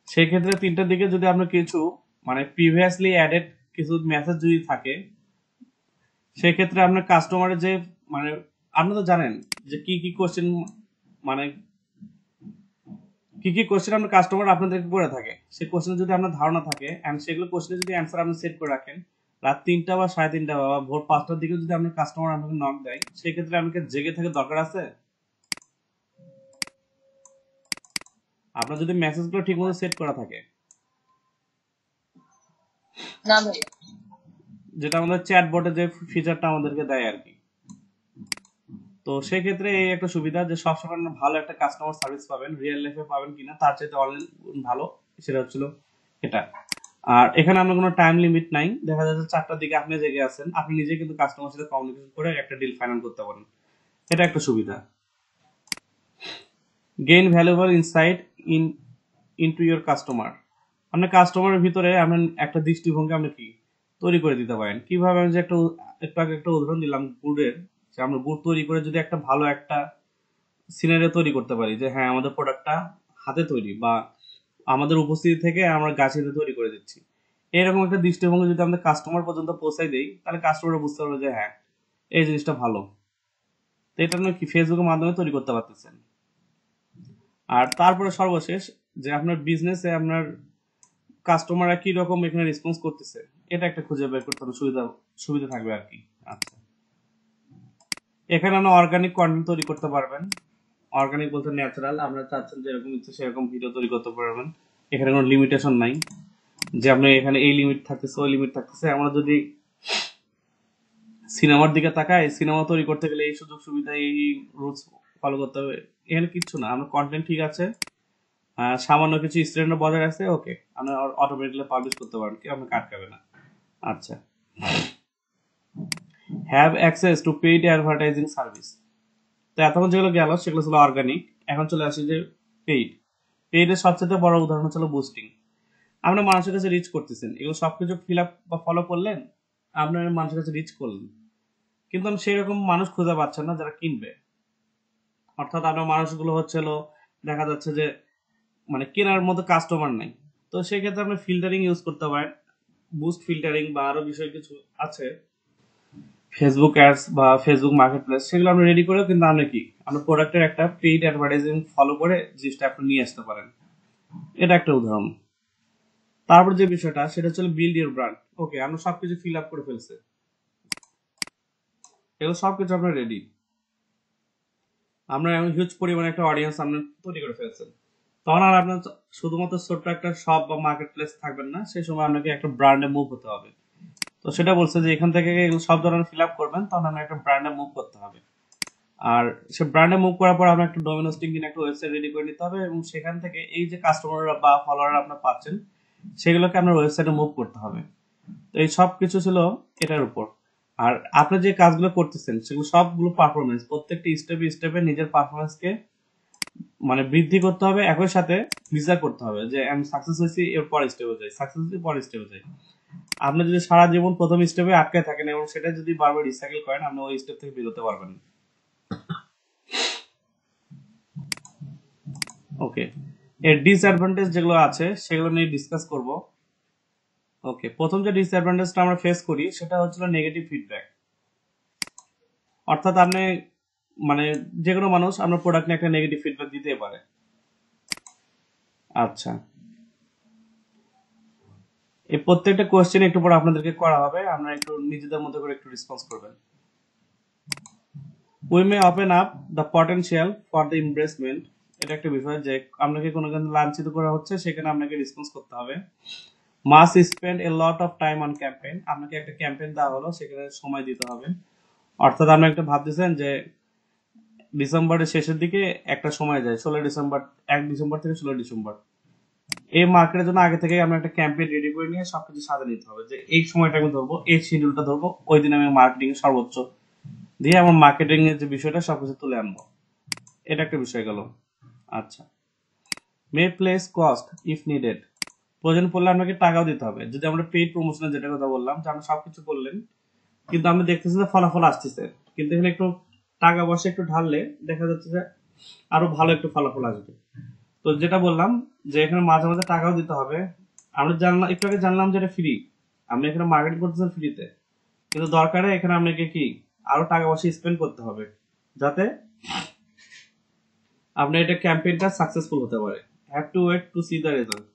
সেই ক্ষেত্রে 3টার দিকে যদি আপনার কিছু মানে প্রিভিয়াসলি অ্যাডেড কিছু মেসেজ যদি থাকে, সেক্ষেত্রে আপনার কাস্টমারের যে মানে আপনি তো জানেন যে কি কি কোশ্চেন মানে কি কি কোশ্চেন আপনার কাস্টমার আপনাদেরকে করে থাকে, সেই কোশ্চেন যদি আপনার ধারণা থাকে এন্ড সেগুলো কোশ্চেনে যদি অ্যান্সার আপনি সেট করে রাখেন, রাত 3টা বা 3:30 বা ভোর 5টার দিকে যদি আপনার কাস্টমার আপনাকে নক দেয়, সেই ক্ষেত্রে আপনাকে জেগে থাকা দরকার আছে? আপনার যদি মেসেজগুলো ঠিকমতো সেট করা থাকে, না ভাইয়া। যেটা আমাদের চ্যাটবটে যে ফিচারটা আমাদেরকে দেয় আর কি। তো সেই ক্ষেত্রে এই একটা সুবিধা যে সবসময় ভালো একটা কাস্টমার সার্ভিস পাবেন, রিয়েল লাইফে পাবেন কিনা তার চাইতে অনলাইন ভালো, সেটা হচ্ছিল এটা। আর এখানে আমরা কোনো টাইম লিমিট নাই, দেখা যাচ্ছে 4টার দিকে আপনি জেগে আছেন, আপনি নিজে কিন্তু কাস্টমার সাথে কমিউনিকেশন করে একটা ডিল ফাইনাল করতে পারেন, এটা একটা সুবিধা। Gain valuable insight into your customer. আপনার কাস্টমারের ভিতরে আপনার একটা দৃষ্টিভঙ্গি আপনি কি তৈরি করে দিতে পারেন। কিভাবে আমি যে একটু আগে একটা উদাহরণ দিলাম গুড়ের, যে আমরা গুড় তৈরি করে যদি একটা ভালো একটা সিনারিও তৈরি করতে পারি যে হ্যাঁ আমাদের প্রোডাক্টটা হাতে তৈরি বা আমাদের উপস্থিতি থেকে আমরা গাছেতে তৈরি করে দিচ্ছি, এরকম একটা দৃষ্টিভঙ্গি যদি আমাদের কাস্টমার পর্যন্ত পৌঁছাই দেই, তাহলে কাস্টমার বুঝতে পারবে যে হ্যাঁ এই জিনিসটা ভালো। তো এটা আপনি কি ফেসবুকের মাধ্যমে তৈরি করতে পারতেছেন। আর তারপরে সর্বশেষ যে আপনার বিজনেসে আপনার কাস্টমাররা কি রকম এখানে রেসপন্স করতেছে, এটা একটা খুঁজে বের করতে হবে, সুবিধা থাকবে আর কি। আচ্ছা, এখানে আপনি অর্গানিক কন্টেন্ট তৈরি করতে পারবেন। অর্গানিক বলতে ন্যাচারাল, আপনারা চাচ্ছেন যেরকম ইচ্ছে সেরকম ভিডিও তৈরি করতে পারবেন, এখানে কোনো লিমিটেশন নাই যে আপনি এখানে এই লিমিট থাকতেছে ওই লিমিট থাকতেছে। আমরা যদি সিনেমার দিকে তাকাই, সিনেমা তৈরি করতে গেলে এই সুযোগ সুবিধা এই রুলস ফলো করতে হবে, এখানে কিচ্ছু না। আমরা কন্টেন্ট ঠিক আছে, সামান্য কিছু স্ট্যান্ডার্ড বজায় আছে, ওকে, আপনি অটোমেটিকলি পাবলিশ করতে পারেন, কেউ আপনি কাটকাবে না। আচ্ছা, have access to paid advertising service. তো এতক্ষণ যেগুলো গেল সেগুলো ছিল অর্গানিক। এখন চলে আসি যে পেইড। পেইডের সবচেয়ে বড় উদাহরণ হচ্ছে বুস্টিং। আপনার মানুষের কাছে রিচ করতেছেন, এগুলো সবকিছু ফিল আপ বা ফলো করলেন, আপনার মানুষের কাছে রিচ করলেন, কিন্তু আমি সেই রকম মানুষ খুঁজে পাচ্ছেন না যারা কিনবে। অর্থাৎ আপনার মানুষগুলো দেখা যাচ্ছে যে মানে কেনার মতো কাস্টমার নাই। তো সেই ক্ষেত্রে আপনি ফিল্টারিং ইউজ করতে পারেন, বুস্ট ফিল্টারিং বা আরো বিষয় কিছু আছে, ফেসবুক অ্যাডস বা ফেসবুক মার্কেট প্লেস, সেগুলো আপনি রেডি করেও কিন্তু আপনি কি আপনার প্রোডাক্টের একটা পেইড অ্যাডভার্টাইজিং ফলো করে জিনিসটা আপনি নিয়ে আসতে পারেন। এটা একটা উদাহরণ। তারপর যে বিষয়টা সেটা হচ্ছে বিল্ড ইউর ব্র্যান্ড। ওকে, আমরা সবকিছু ফিল আপ করে ফেলছে, এগুলো সবকিছু আপনার রেডি, আমরা হিউজ পরিমাণে একটা অডিয়েন্স আপনি তৈরি করে ফেলছেন। তখন আর আপনার শুধুমাত্র ছোট্ট একটা শপ বা মার্কেট প্লেস থাকবেন না, সেই সময় আপনাকে একটা ব্র্যান্ডে মুভ হতে হবে। তো সেটা বলছে যে এখান থেকে সব ধরনের ফিল আপ করবেন, তখন আপনার একটা ব্র্যান্ডে মুভ করতে হবে। আর সে ব্র্যান্ডে মুভ করার পর আপনার একটা ডোমেন হোস্টিং কিনে একটা ওয়েবসাইট রেডি করে নিতে হবে, এবং সেখান থেকে এই যে কাস্টমাররা বা ফলোয়াররা আপনার পাচ্ছেন সেগুলোকে আপনার ওয়েবসাইটে মুভ করতে হবে। তো এই সব কিছু ছিল এটার উপর। আর আপনি যে কাজগুলো করতেছেন সেগুলো সবগুলো পারফরমেন্স, প্রত্যেকটি স্টেপে স্টেপে নিজের পারফরমেন্সকে মানে বৃদ্ধি করতে হবে, একই সাথে বিচার করতে হবে যে আমি সাকসেস হয়েছি, এর পরের স্টেপে যাই, সাকসেস হয়েছি পরের স্টেপে যাই। আপনি যদি সারা জীবন প্রথম স্টেপে আটকে থাকেন এবং সেটা যদি বারবার রিসাইকেল করেন, আপনি ওই স্টেপ থেকে বেরোতে পারবেন না। ওকে, এর ডিসঅ্যাডভান্টেজ যেগুলো আছে সেগুলো নিয়ে ডিসকাস করব। ওকে, প্রথম যে ডিসঅ্যাডভান্টেজটা আমরা ফেস করি সেটা হচ্ছিল নেগেটিভ ফিডব্যাক। অর্থাৎ আপনি মানে যে কোনো মানুষ আপনার প্রোডাক্ট নিয়ে একটা নেগেটিভ ফিডব্যাক দিতেই পারে। আচ্ছা, এই প্রত্যেকটা কোয়েশ্চেন একটু পরে আপনাদেরকে করা হবে, আপনারা একটু নিজেদের মতো করে একটু রেসপন্স করবেন। We may open up the potential for the investment. এটা একটা বিষয় যে আপনাকে কোনো লাঞ্ছিত করা হচ্ছে, সেখানে আপনাকে রেসপন্স করতে হবে। Must spend a lot of time on campaign. আপনাকে একটা ক্যাম্পেইন দেওয়া হলো, সেখানে সময় দিতে হবে। অর্থাৎ আপনি একটা ভাবতেছেন যে ডিসেম্বরের শেষের দিকে একটা সময় যায়, 16 ডিসেম্বর, 1 ডিসেম্বর থেকে 16 ডিসেম্বর। এই মার্কেটের জন্য আগে থেকে আমরা একটা ক্যাম্পেইন রেডি করে নিয়ে সবকিছু সাজা নিতে হবে, যে এই সময়টা আমি ধরবো, এই শিডিউলটা ধরবো, ওই দিন আমি মার্কেটিং সর্বোচ্চ দিয়ে আমার মার্কেটিং এর যে বিষয়টা সবকিছু তুলে আনবো। এটা একটা বিষয় গেল। আচ্ছা, মে প্লেস কস্ট ইফ নিডেড। প্রয়োজন পড়লে আপনাকে টাকাও দিতে হবে। যদি আমরা পেইড প্রমোশনের যেটা কথা বললাম যে আপনি সবকিছু করলেন কিন্তু আমি দেখতেছি যে ফলাফল আসতেছে, কিন্তু এখানে একটু টাকা পয়সা একটু ঢাললে দেখা যাচ্ছে যে আরো ভালো একটু ফলাফল আসবে। তো যেটা বললাম যে এখানে মাঝে মাঝে টাকাও দিতে হবে। আমরা জানলাম একটু আগে জানলাম যে এটা ফ্রি, আপনি এখানে মার্কেটিং করতেছেন ফ্রিতে, কিন্তু দরকারে এখানে আপনাকে কি আরো টাকা পয়সা স্পেন্ড করতে হবে যাতে আপনার এটা ক্যাম্পেইনটা সাকসেসফুল হতে পারে। Have to wait to see the result.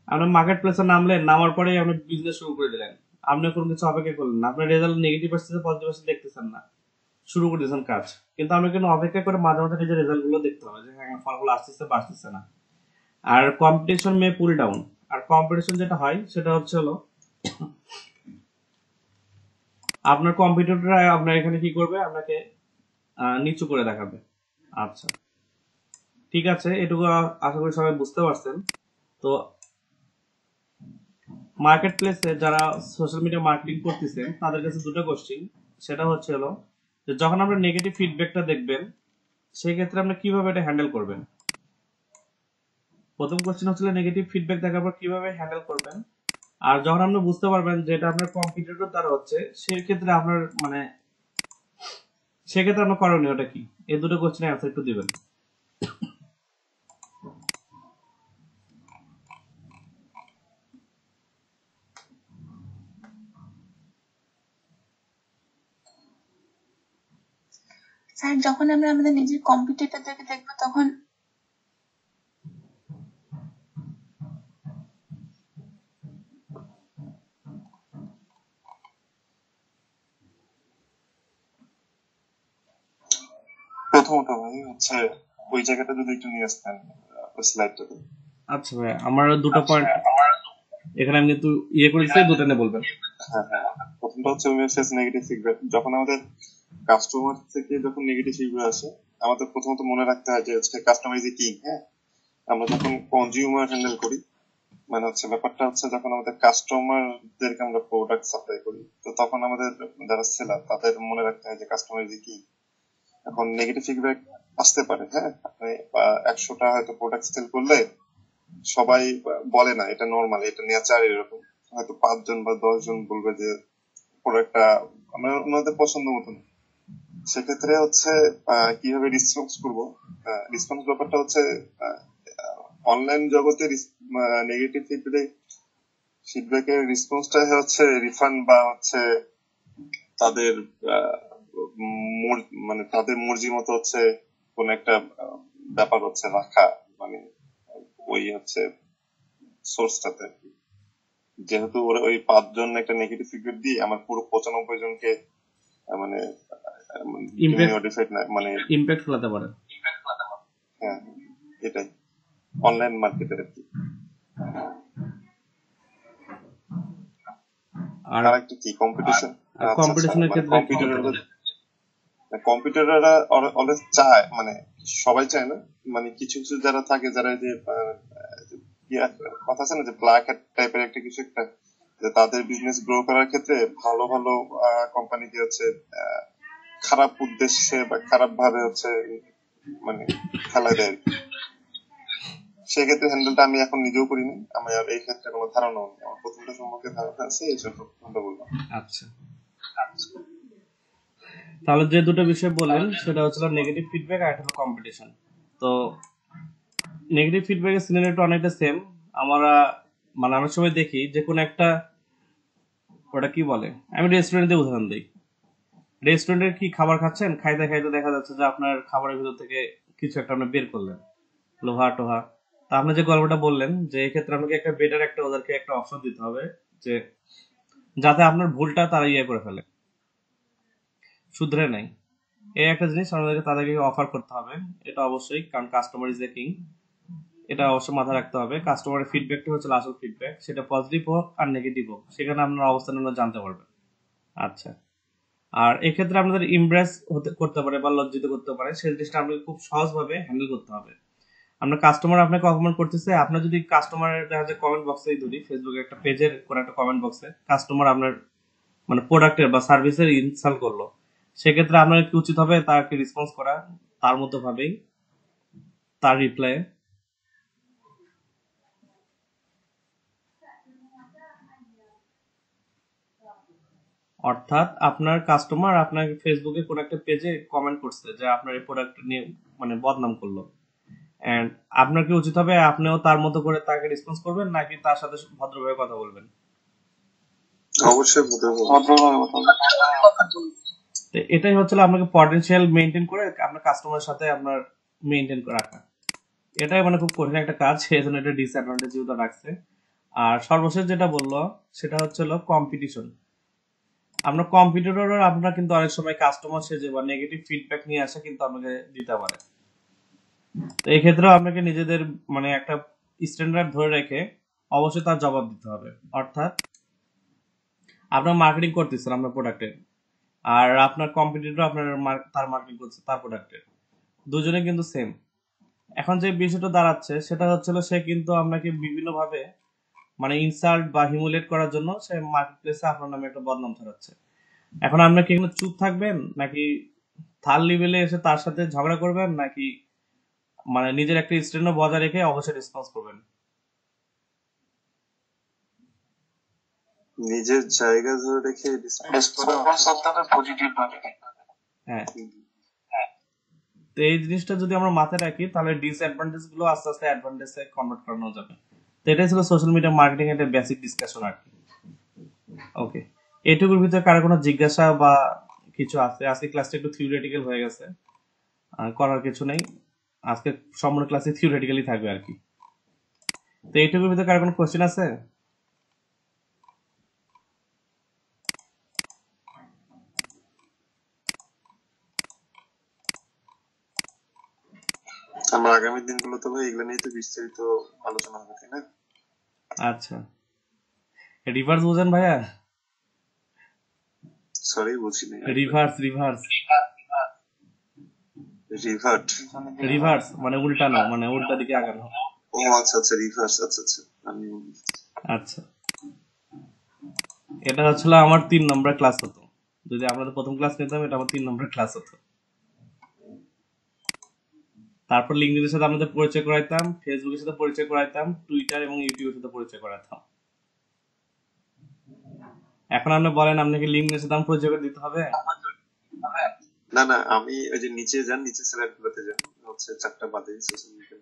আপনার মার্কেট প্লেসে নামলেন, নামার পরেই আপনি বিজনেস শুরু করে দিলেন, আপনি কোনো কিছু অপেক্ষা করলেন না, আপনার রেজাল্ট নেগেটিভ আসছে পজিটিভ আসছে দেখতেছেন না, শুরু করে দিয়েছেন কাজ, কিন্তু আপনি কিন্তু অপেক্ষা করে মাঝে মাঝে নিজের রেজাল্ট গুলো দেখতে হবে যে হ্যাঁ ফলাফল আসতেছে বা আসতেছে না। আর কম্পিটিশন মে পুল ডাউন। আর কম্পিটিশন যেটা হয় সেটা হলো আপনার কম্পিটিটররা আপনার এখানে কি করবে, আপনাকে নিচু করে দেখাবে। আচ্ছা, ঠিক আছে, এটুকু আশা করি সবাই বুঝতে পারছেন। তো মার্কেট প্লেসে যারা সোশ্যাল মিডিয়া মার্কেটিং করতেছেন তাদের কাছে দুটো কোশ্চেন, সেটা হলো যে যখন আপনার নেগেটিভ ফিডব্যাকটা দেখবেন সেই ক্ষেত্রে আপনি কিভাবে এটা হ্যান্ডেল করবেন। প্রথম কোশ্চেন হচ্ছিল নেগেটিভ ফিডব্যাক দেখার পর কিভাবে হ্যান্ডেল করবেন। আর যখন আপনি বুঝতে পারবেন যে এটা আপনার কম্পিটিটর দ্বারা হচ্ছে, সেই ক্ষেত্রে আপনার সেক্ষেত্রে আপনার করণীয়টা কি, এই দুটো কোশ্চেনের অ্যান্সার একটু দিবেন। স্যার, যখন আমরা আমাদের নিজের কম্পিটিটরদেরকে দেখবো তখন প্রথমত ভাই হচ্ছে ওই জায়গাটা যদি একটু নিয়ে আসতেন, ওই স্লাইডটাতে। আচ্ছা ভাই, আমার দুটো পয়েন্ট এখানে আমি কিন্তু ইয়ে করেছি, দুটো নিয়ে বলবেন। হ্যাঁ হ্যাঁ, প্রথমটা হচ্ছে নেগেটিভ ফিডব্যাক। যখন আমাদের কাস্টমার থেকে যখন নেগেটিভ ফিডব্যাক আসে, আমাদের প্রথমত মনে রাখতে হয় যে হচ্ছে কাস্টমার ইজ এ কিং। হ্যাঁ, আমরা যখন কনজিউমার হ্যান্ডেল করি, মানে হচ্ছে ব্যাপারটা হচ্ছে যখন আমাদের কাস্টমারদেরকে আমরা প্রোডাক্ট সাপ্লাই করি, তো তখন আমাদের যারা সেলার তাদের মনে রাখতে হয় যে কাস্টমার ইজ এ কিং। এখন নেগেটিভ ফিডব্যাক আসতে পারে। হ্যাঁ, আপনি 100টা হয়তো প্রোডাক্ট সেল করলে সবাই বলে না, এটা নর্মাল, এটা নেচার এরকম। হয়তো 5 জন বা 10 জন বলবে যে প্রোডাক্টটা আমার ওনাদের পছন্দ মতন। সেক্ষেত্রে হচ্ছে কিভাবে রেসপন্স করবো, রেসপন্স ব্যাপারটা হচ্ছে অনলাইন জগতে নেগেটিভ ফিডব্যাকের রেসপন্সটা হচ্ছে রিফান্ড বা হচ্ছে তাদের মানে তাদের মর্জি মতো হচ্ছে কোন একটা ব্যাপার হচ্ছে রাখা, মানে ওই হচ্ছে সোর্সটাতে। যেহেতু ওরা ওই 5 জন একটা নেগেটিভ ফিডব্যাক দিয়ে আমার পুরো 95 জনকে মানে ইমপ্যাক্ট না, মানে ইমপ্যাক্ট ফেলাতে পারে। হ্যাঁ, এটাই অনলাইন মার্কেটের আর কি। আর আর একটা কি কম্পিটিশন, কম্পিটিশনের ক্ষেত্রে কি করতে পারে? কম্পিউটাররা অলওয়েজ চায়, মানে সবাই চায় না, মানে কিছু কিছু যারা থাকে, যারা যে কথা আছে না যে ব্ল্যাক হ্যাট টাইপের একটা কিছু একটা, যে তাদের বিজনেস গ্রো করার ক্ষেত্রে ভালো ভালো কোম্পানিকে হচ্ছে খারাপ উদ্দেশ্যে বা খারাপ ভাবে হচ্ছে মানে খেলা দেয় আর কি। সেক্ষেত্রে হ্যান্ডেলটা আমি এখন নিজেও করিনি, আমি আর এই ক্ষেত্রে কোনো ধারণা নেই। আমার প্রথমটা সম্পর্কে ধারণা আছে, এই জন্য প্রথমটা বললাম। আচ্ছা, তাহলে যে দুটো বিষয় বললেন সেটা হচ্ছিল নেগেটিভ ফিডব্যাক আর একটা হলো কম্পিটিশন। তো নেগেটিভ ফিডব্যাকের সিনারিওটা অনেকটা সেম। আমরা মানে অনেক সময় দেখি যে কোনো একটা, ওটা কি বলে, আমি রেস্টুরেন্টে উদাহরণ দিই। রেস্টুরেন্টের কি খাবার খাচ্ছেন, খাইতে খাইতে দেখা যাচ্ছে যে আপনার খাবারের ভিতর থেকে কিছু একটা আপনি বের করলেন, লোহা টোহা। তা আপনি যে গল্পটা বললেন যে এক্ষেত্রে আমাকে একটা বেটার একটা ওদেরকে একটা অপশন দিতে হবে যে যাতে আপনার ভুলটা তারা ইয়ে করে ফেলে, শুধরে নেয়। এই একটা জিনিস আমাদেরকে তাদেরকে অফার করতে হবে, এটা অবশ্যই, কারণ কাস্টমার ইজ এ কিং। এটা অবশ্যই মাথায় রাখতে হবে। কাস্টমারের ফিডব্যাকটা হচ্ছে আসল ফিডব্যাক, সেটা পজিটিভ হোক আর নেগেটিভ হোক, সেখানে আপনার অবস্থান জানতে পারবেন। আচ্ছা, আর এক্ষেত্রে আপনাদের ইমপ্রেস করতে পারে বা লজ্জিত করতে পারে, সেই জিনিসটা আপনাকে খুব সহজভাবে হ্যান্ডেল করতে হবে। আপনার কাস্টমার আপনাকে কমেন্ট করতেছে, আপনার যদি কাস্টমারের দেখা যায় কমেন্ট বক্সেই ধরি, ফেসবুকে একটা পেজের কোন একটা কমেন্ট বক্সে কাস্টমার আপনার মানে প্রোডাক্টের বা সার্ভিসের ইনস্টল করলো, সেক্ষেত্রে আপনার কি উচিত হবে তাকে রেসপন্স করা তার মতো ভাবেই, তার রিপ্লাই। অর্থাৎ আপনার কাস্টমার আপনার ফেসবুকে কোন একটা পেজে কমেন্ট করছে যে আপনার এই প্রোডাক্ট নিয়ে মানে বদনাম করলো, এন্ড আপনার কি উচিত হবে আপনিও তার মতো করে তাকে রেসপন্স করবেন নাকি তার সাথে ভদ্রভাবে কথা বলবেন? অবশ্যই তো এটাই হচ্ছে আপনাকে পটেনশিয়াল মেনটেন করে আপনার কাস্টমারের সাথে আপনার মেনটেন রাখা, এটাই মানে খুব কঠিন একটা কাজ, এই জন্য এটা ডিসঅ্যাডভান্টেজ রাখছে। আর সর্বশেষ যেটা বললো সেটা হচ্ছে কম্পিটিশন। আপনার কম্পিটিটর আপনার কিন্তু অনেক সময় কাস্টমার সেজে বা নেগেটিভ ফিডব্যাক নিয়ে আসে কিন্তু আপনাকে দিতে পারে। তো এই ক্ষেত্রেও আপনাকে নিজেদের মানে একটা স্ট্যান্ডার্ড ধরে রেখে অবশ্যই তার জবাব দিতে হবে। অর্থাৎ আপনার মার্কেটিং করতেছেন আপনার প্রোডাক্টের, আর আপনার কম্পিটিটর আপনার তার মার্কেটিং করছে তার প্রোডাক্টের, দুজনে কিন্তু সেম। এখন যে বিষয়টা দাঁড়াচ্ছে সেটা হচ্ছিল সে কিন্তু আপনাকে বিভিন্ন ভাবে মানে ইনসাল্ট বা হিমুলেট করার জন্য সে মার্কেট প্লেসে আপনার নামে একটা বদনাম ছড়াচ্ছে। এখন আপনি কি এখানে চুপ থাকবেন নাকি থার্ড লেভেলে এসে তার সাথে ঝগড়া করবেন, নাকি মানে নিজের একটা স্ট্যান্ড বজায় রেখে অবশ্যই রেসপন্স করবেন? নিজের জায়গা ধরে রেখে হ্যাঁ, তো এই জিনিসটা যদি আমরা মাথায় রাখি তাহলে ডিসঅ্যাডভান্টেজ গুলো আস্তে আস্তে অ্যাডভান্টেজে কনভার্ট করানো যাবে। তো এটাই ছিল সোশ্যাল মিডিয়া মার্কেটিং এর একটা বেসিক ডিসকাশন আর কি। ওকে, এটুকুর ভিতরে কারো কোনো জিজ্ঞাসা বা কিছু আছে? আজকে ক্লাসটা একটু থিওরিটিক্যাল হয়ে গেছে, করার কিছু নেই, আজকে সম্পূর্ণ ক্লাসে থিওরিটিক্যালি থাকবে আর কি। তো এইটুকুর ভিতরে কারো কোনো কোশ্চেন আছে? আমরা আগামী দিনগুলো তো ভাই এগুলো নিয়ে তো বিস্তারিত আলোচনা হবে, তাই না? আচ্ছা, রিভার্স বোঝেন ভাইয়া? সরি বুঝিনি। Reverse reverse revert? রিভার্স মানে উল্টানো, মানে উল্টা দিকে আগানো। ও আচ্ছা আচ্ছা, রিভার্স, আচ্ছা আচ্ছা। আমি আচ্ছা, এটা হচ্ছিল আমার 3 নম্বর ক্লাস হতো। যদি আপনাদের প্রথম ক্লাস নিতাম, এটা আমার 3 নম্বর ক্লাস হতো। তারপর লিঙ্কডইনের সাথে আপনাদের পরিচয় করাইতাম, ফেসবুকের সাথে পরিচয় করাইতাম, টুইটার এবং ইউটিউবের সাথে পরিচয় করাইতাম। এখন আপনি বলেন, আপনাকে লিঙ্কডইনের সাথে আমার পরিচয় করে দিতে হবে? না না, আমি ওই যে নিচে যান, নিচে স্লাইড গুলোতে যান, হচ্ছে 4টা বাদে সোশ্যাল মিডিয়া,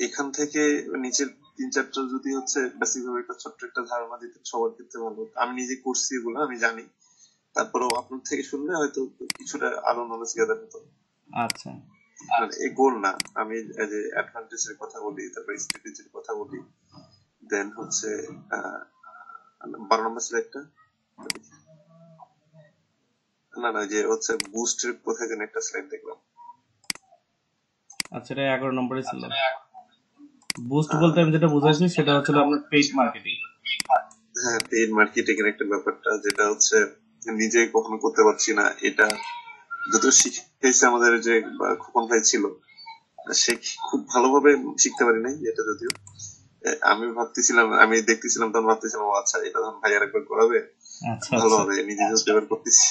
এখান থেকে নিচের 3-4টা যদি হচ্ছে বেসিক ভাবে একটা ছোট্ট একটা ধারণা দিতে সবার ক্ষেত্রে ভালো হতো। আমি নিজে করছি এগুলো, আমি জানি, তারপরেও আপনার থেকে শুনলে হয়তো কিছুটা আরো নলেজ গ্যাদার হতো। আচ্ছা, মানে এই গোল না, আমি এই যে অ্যাডভান্টেজ এর কথা বলি, তারপর স্ট্র্যাটেজির কথা বলি, দেন হচ্ছে 12 নম্বর স্লাইডটা, না না, যে হচ্ছে বুস্টের কোথায় যেন একটা স্লাইড দেখলাম। আচ্ছা, এটা 11 নম্বরে ছিল। বুস্ট বলতে আমি যেটা বুঝাইছি সেটা হচ্ছে আপনার পেইড মার্কেটিং। হ্যাঁ, পেইড মার্কেটিং এর একটা ব্যাপারটা, যেটা হচ্ছে নিজে কখনো করতে পারছি না। এটা যত শিখেছে আমাদের যে খোকন ভাই ছিল, সে খুব ভালোভাবে শিখতে পারি নাই এটা, যদিও আমি ভাবতেছিলাম, আমি দেখতেছিলাম তখন ভাবতেছিলাম, ও আচ্ছা এটা তখন ভাই আরেকবার করাবে, আচ্ছা ভালো আচ্ছা হবে, নিজে যত এবার করতেছি।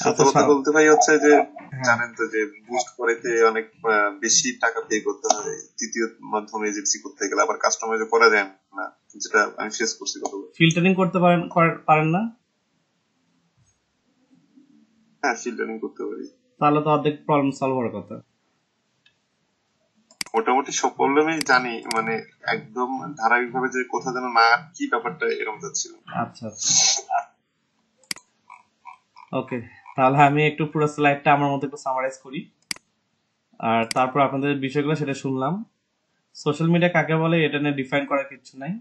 সত্য আচ্ছা, কথা বলতে ভাই হচ্ছে যে জানেন তো যে বুস্ট করাইতে অনেক বেশি টাকা পে করতে হয় তৃতীয় মাধ্যমে এজেন্সি করতে গেলে, আবার কাস্টমাইজ করা যায় না, যেটা আমি ফেস করছি কতবার। ফিল্টারিং করতে পারেন না? হ্যাঁ, ফিল্টারিং করতে পারি। তাহলে তো অর্ধেক প্রবলেম সলভ হওয়ার কথা। মোটামুটি সব প্রবলেমই জানি, মানে একদম ধারাবাহিক ভাবে যে কোথাও যেন না কি ব্যাপারটা এরকম যাচ্ছিল। আচ্ছা আচ্ছা, ওকে, তাহলে আমি একটু পুরো স্লাইডটা আমার মতো একটু সামারাইজ করি, আর তারপর আপনাদের বিষয়গুলো সেটা শুনলাম। সোশ্যাল মিডিয়া কাকে বলে এটা নিয়ে ডিফাইন করার কিছু নাই।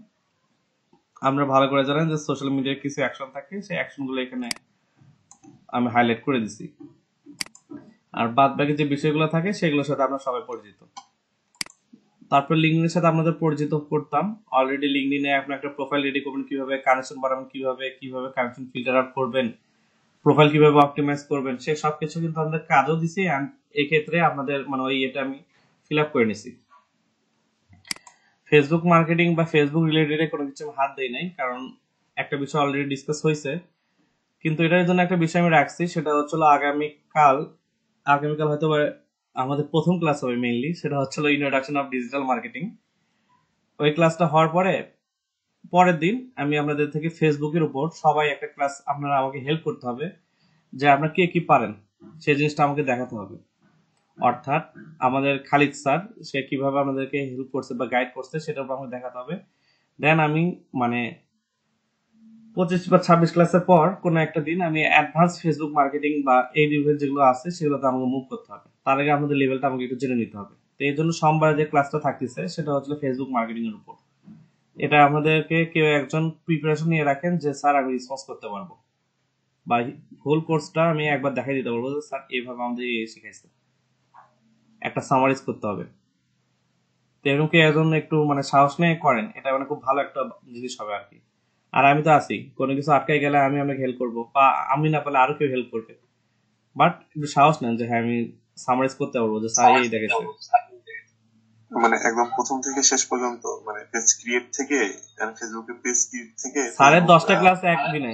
আমরা ভালো করে জানেন যে সোশ্যাল মিডিয়ার কিছু অ্যাকশন থাকে, সেই অ্যাকশনগুলো এখানে আমি হাইলাইট করে দিছি, আর বাদ বাকি যে বিষয়গুলো থাকে সেগুলোর সাথে আমরা সবাই পরিচিত। তারপর লিঙ্কডিনের সাথে আপনাদের পরিচিত করতাম। অলরেডি লিঙ্কডিনে আপনি একটা প্রোফাইল রেডি করবেন, কিভাবে কানেকশন বাড়াবেন, কিভাবে কানেকশন ফিল্টার আউট করবেন, প্রোফাইল কিভাবে অপটিমাইজ করবেন, সে সবকিছু কিন্তু আমাদের কাজও দিছি। এই ক্ষেত্রে আপনাদের মানে ওই এটা আমি ফিল আপ করে নিছি। ফেসবুক মার্কেটিং বা ফেসবুক রিলেটেড কোনো কিছু আমি হাত দেই নাই, কারণ একটা বিষয় অলরেডি ডিসকাস হয়েছে। কিন্তু এটার জন্য একটা বিষয় আমি রাখছি, সেটা হচ্ছিল আগামীকাল হয়তো আমাদের প্রথম ক্লাস হবে মেইনলি, সেটা হচ্ছিল ইন্ট্রোডাকশন অফ ডিজিটাল মার্কেটিং। ওই ক্লাসটা হওয়ার পরের দিন আমি আপনাদের থেকে ফেসবুকের উপর সবাই একটা ক্লাস, আপনারা আমাকে হেল্প করতে হবে যে আপনারা কে কি পারেন সেই জিনিসটা আমাকে দেখাতে হবে। অর্থাৎ আমাদের খালিদ স্যার সে কিভাবে আমাদেরকে হেল্প করছে বা গাইড করছে সেটার উপর আমাকে দেখাতে হবে। দেন আমি মানে 25 বা 26 ক্লাসের পর কোনো একটা দিন আমি অ্যাডভান্স ফেসবুক মার্কেটিং বা এই লেভেল যেগুলো আছে সেগুলোতে আমাকে মুভ করতে হবে। তার আগে আমাদের লেভেলটা আমাকে একটু জেনে নিতে হবে। তো এই জন্য সোমবারে যে ক্লাসটা থাকতেছে সেটা হচ্ছে ফেসবুক মার্কেটিং এর উপর। এটা আমাদেরকে কেউ একজন প্রিপারেশন নিয়ে রাখেন যে স্যার আমি রেসপন্স করতে পারবো, বা হোল কোর্সটা আমি একবার দেখাই দিতে পারবো যে স্যার এইভাবে আমাদের শিখাইছে, একটা সামারাইজ করতে হবে। তো এরকম কি একজন একটু মানে সাহস নিয়ে করেন, এটা মানে খুব ভালো একটা জিনিস হবে আর কি। আর আমি তো আছি, কোনো কিছু আটকাই গেলে আমি আপনাকে হেল্প করবো, বা আমি না পারলে আরো কেউ হেল্প করবে। বাট একটু সাহস নেন যে হ্যাঁ আমি সামারাইজ করতে পারবো যে স্যার এই দেখেছে। মানে একদম প্রথম থেকে শেষ পর্যন্ত, মানে পেজ ক্রিয়েট থেকে, ফেসবুকে পেজ ক্রিয়েট থেকে স্যারের 10টা ক্লাস একদিনে।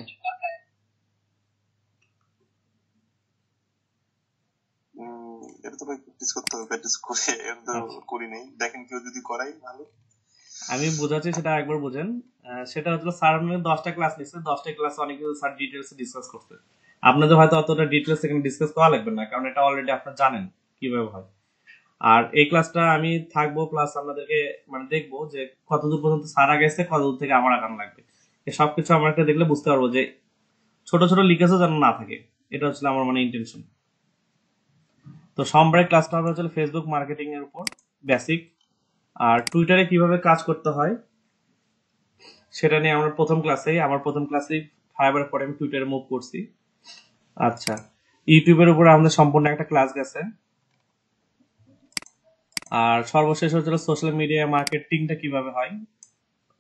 এটা তো প্র্যাকটিস করতে হবে, প্র্যাকটিস করে করি নাই, দেখেন কেউ যদি করাই ভালো। আমি বোঝাচ্ছি সেটা একবার বোঝেন। সেটা হচ্ছে স্যার আপনাদের 10টা ক্লাস নিচ্ছে, 10টা ক্লাস অনেক কিছু স্যার ডিটেলস ডিসকাস করতে। আপনাদের হয়তো অতটা ডিটেলস এখানে ডিসকাস করা লাগবে না, কারণ এটা অলরেডি আপনারা জানেন কিভাবে হয়। আর এই ক্লাসটা আমি থাকবো, প্লাস আপনাদেরকে মানে দেখবো যে কতদূর পর্যন্ত স্যার আগেছে, কতদূর থেকে আমার আগানো লাগবে। এই সবকিছু আমরা একটা দেখলে বুঝতে পারবো যে ছোট ছোট লিকেজও যেন না থাকে। এটা হচ্ছে আমার মানে ইন্টেনশন। তো সোমবারের ক্লাসটা হবে হচ্ছে ফেসবুক মার্কেটিং এর উপর বেসিক, আর টুইটারে কিভাবে কাজ করতে হয় সেটা নিয়ে আমার প্রথম ক্লাসেই ফাইবারের পরে আমি টুইটারে মুভ করছি। আচ্ছা, ইউটিউবের উপর আমাদের সম্পূর্ণ একটা ক্লাস গেছে। আর সর্বশেষ হচ্ছিল সোশ্যাল মিডিয়া মার্কেটিংটা কিভাবে হয়।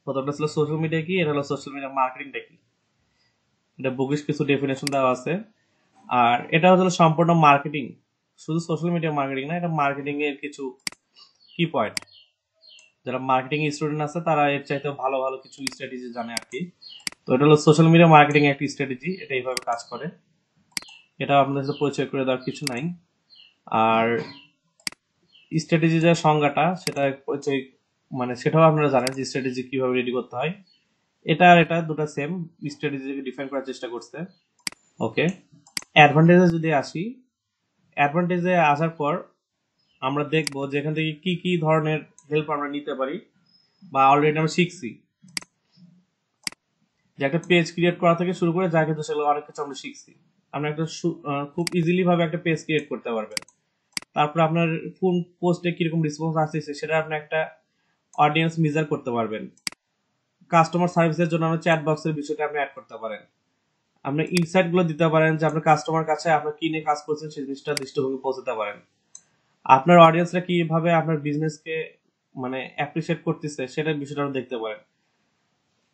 প্রথমটা ছিল সোশ্যাল মিডিয়া কি, এটা হলো সোশ্যাল মিডিয়া মার্কেটিংটা কি। এটা বুকিশ কিছু ডেফিনেশন দেওয়া আছে। আর এটা হচ্ছে সম্পূর্ণ মার্কেটিং, শুধু সোশ্যাল মিডিয়া মার্কেটিং না, এটা মার্কেটিং এর কিছু কি পয়েন্ট। যারা মার্কেটিং স্টুডেন্ট আছে তারা এর চাইতে ভালো ভালো কিছু স্ট্র্যাটেজি জানে আর কি। তো এটা হলো সোশ্যাল মিডিয়া মার্কেটিং একটি স্ট্র্যাটেজি, এটা এইভাবে কাজ করে। এটা আপনাদের সাথে পরিচয় করে দেওয়ার কিছু নাই। আর স্ট্র্যাটেজি যে সংজ্ঞাটা সেটা পরিচয় মানে সেটাও আপনারা জানেন যে স্ট্র্যাটেজি কিভাবে রেডি করতে হয়। এটা আর এটা দুটো সেম, স্ট্র্যাটেজিকে ডিফাইন করার চেষ্টা করছে। ওকে, অ্যাডভান্টেজে যদি আসি, অ্যাডভান্টেজে আসার পর আমরা দেখবো যে এখান থেকে কি কি ধরনের হেল্প আমরা নিতে পারি বা অলরেডি আমরা শিখছি। যে একটা পেজ ক্রিয়েট করা থেকে শুরু করে যা কিছু সেগুলো অনেক কিছু আমরা শিখছি। আমরা একটা খুব ইজিলি ভাবে একটা পেজ ক্রিয়েট করতে পারবেন। তারপর আপনার কোন পোস্টে কিরকম রেসপন্স আসছে সেটা আপনি একটা অডিয়েন্স মেজার করতে পারবেন। কাস্টমার সার্ভিসের জন্য আমরা চ্যাট বক্সের বিষয়টা আপনি অ্যাড করতে পারেন। আপনি ইনসাইট গুলো দিতে পারেন যে আপনার কাস্টমার কাছে আপনার কি নিয়ে কাজ করছেন সেই জিনিসটা দৃষ্টিভঙ্গি পৌঁছাতে পারেন। আপনার অডিয়েন্সরা কিভাবে আপনার বিজনেসকে মানে অ্যাপ্রিসিয়েট করতেছে সেটার বিষয়টা দেখতে পারেন।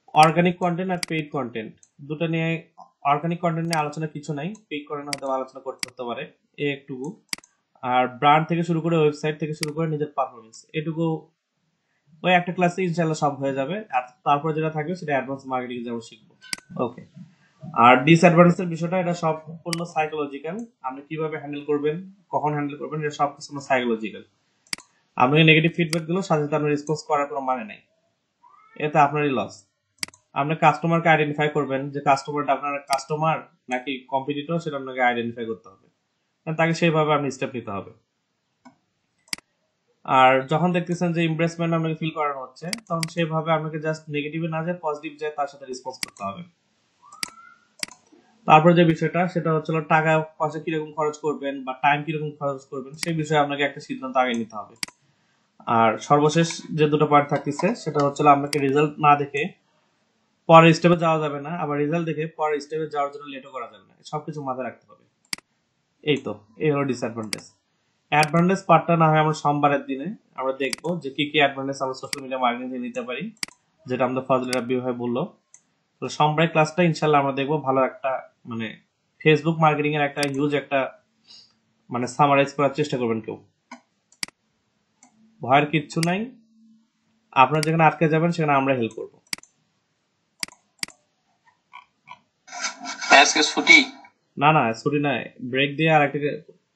অর্গানিক কন্টেন্ট আর পেইড কন্টেন্ট দুটো নিয়ে, অর্গানিক কন্টেন্ট নিয়ে আলোচনা কিছু নাই, পেইড কন্টেন্ট হয়তো আলোচনা করতে পারে একটুকু। আর ব্র্যান্ড থেকে শুরু করে ওয়েবসাইট থেকে শুরু করে নিজের পারফরমেন্স, এটুকু ওই একটা ক্লাসে ইনশাআল্লাহ সব হয়ে যাবে। আর তারপর যেটা থাকবে সেটা অ্যাডভান্স মার্কেটিং যেমন শিখবো। ওকে, আর ডিসঅ্যাডভান্টেজের বিষয়টা এটা সম্পূর্ণ সাইকোলজিক্যাল। আপনি কিভাবে হ্যান্ডেল করবেন, কখন হ্যান্ডেল করবেন, এটা সব কিছু সাইকোলজিক্যাল। আপনাকে নেগেটিভ ফিডব্যাক দিলেও সাথে সাথে আপনার রেসপন্স করার কোনো মানে নাই, এতে আপনারই লস। আপনি কাস্টমারকে আইডেন্টিফাই করবেন যে কাস্টমারটা আপনার কাস্টমার নাকি কম্পিটিটর, সেটা আপনাকে আইডেন্টিফাই করতে হবে, তাকে সেইভাবে আপনি স্টেপ নিতে হবে। আর যখন দেখতেছেন যে ইমপ্রেসমেন্ট আপনাকে ফিল করানো হচ্ছে, তখন সেভাবে আপনাকে জাস্ট নেগেটিভে না যায় পজিটিভ যায় তার সাথে রেসপন্স করতে হবে। তারপর যে বিষয়টা সেটা হচ্ছে টাকা পয়সা কিরকম খরচ করবেন বা টাইম কিরকম খরচ করবেন সেই বিষয়ে আপনাকে একটা সিদ্ধান্ত আগে নিতে হবে। আর সর্বশেষ যে দুটো পয়েন্ট থাকতেছে সেটা হচ্ছে আপনাকে রেজাল্ট না দেখে পরের স্টেপে যাওয়া যাবে না, আবার রেজাল্ট দেখে পরের স্টেপে যাওয়ার জন্য লেটও করা যাবে না, সবকিছু মাথায় রাখতে হবে। এই তো, এই হলো ডিসঅ্যাডভান্টেজ। অ্যাডভান্টেজ পার্টটা না হয় আমরা সোমবারের দিনে আমরা দেখবো যে কি কি অ্যাডভান্টেজ আমরা সোশ্যাল মিডিয়া মার্কেটিং থেকে নিতে পারি, যেটা আমাদের ফজলে রাব্বি ভাই বললো। তো সোমবারের ক্লাসটা ইনশাল্লাহ আমরা দেখবো ভালো একটা মানে ফেসবুক মার্কেটিং এর একটা হিউজ একটা মানে সামারাইজ করার চেষ্টা করবেন কেউ। ভয়ের কিচ্ছু নাই, আপনারা যেখানে আটকে যাবেন সেখানে আমরা হেল্প করবো। আজকে ছুটি? না না ছুটি নাই, ব্রেক দিয়ে আর একটা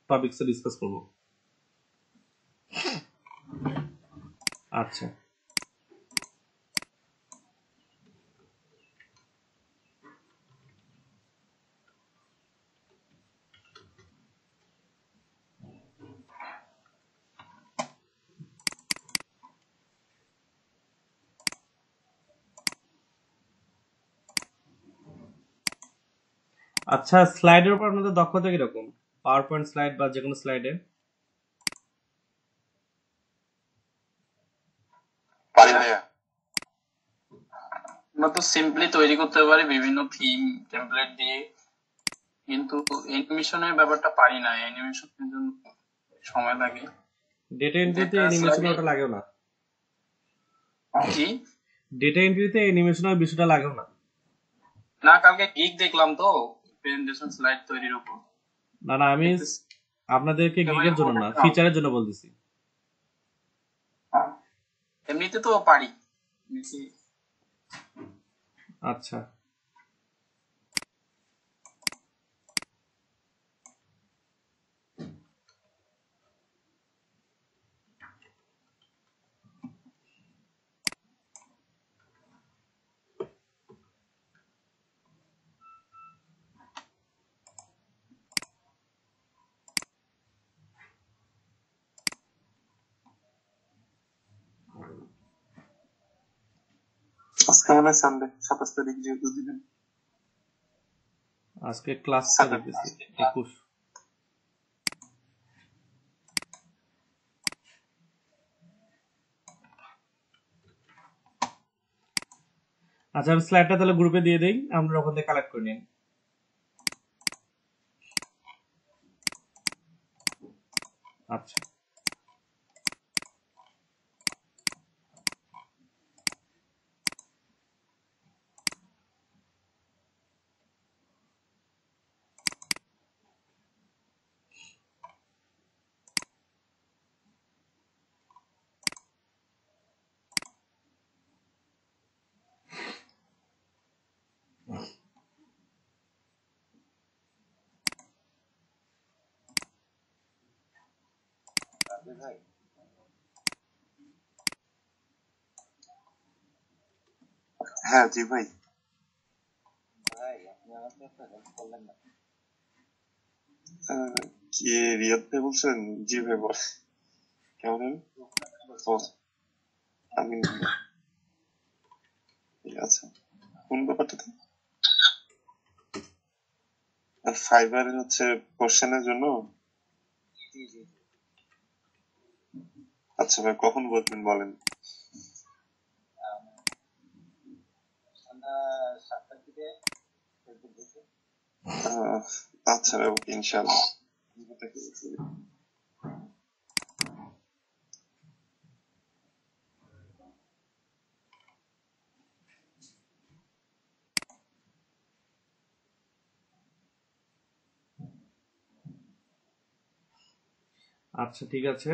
টপিকস ডিসকাস করবো। আচ্ছা, আচ্ছা স্লাইডের উপর আপনাদের দক্ষতা কিরকম, পাওয়ার পয়েন্ট স্লাইড বা যে কোনো স্লাইডে? পারি ভাইয়া। আমরা তো সিম্পলি তৈরি করতে পারি বিভিন্ন থিম টেমপ্লেট দিয়ে, কিন্তু অ্যানিমেশনের ব্যাপারটা পারি না। অ্যানিমেশনের জন্য সময় লাগে। ডেটা এন্ট্রিতে একটা অ্যানিমেশন slide- ওটা লাগেও না, কি ডেটা এন্ট্রিতে অ্যানিমেশনের বিষয়টা লাগেও না। না, কালকে গিগ দেখলাম তো প্রেজেন্টেশন স্লাইড তৈরির উপর। না না আমি আপনাদেরকে গিগের জন্য না, একটা- ফিচারের জন্য বলতেছি। এমনিতে তো পারি। আচ্ছা, আজকে মনে হয় সানডে, 27 তারিখ যেহেতু দিলেন। আজকে ক্লাসটা দেখতেছি 21। আচ্ছা আমি স্লাইডটা তাহলে গ্রুপে দিয়ে দেই, আমরা ওখান থেকে কালেক্ট করে নিন। আচ্ছা হ্যাঁ জি ভাই। কি রিয়াদ ভাই বলছেন? জি ভাই বল। কেমন হলেন? ও, আমি আচ্ছা, কোন ব্যাপারটাতে? ফাইবারের হচ্ছে কোশ্চেনের জন্য? আচ্ছা ভাই, কখন বলবেন বলেন। আহ, আচ্ছা ভাই, ওকে ইনশাল্লাহ। আচ্ছা ঠিক আছে।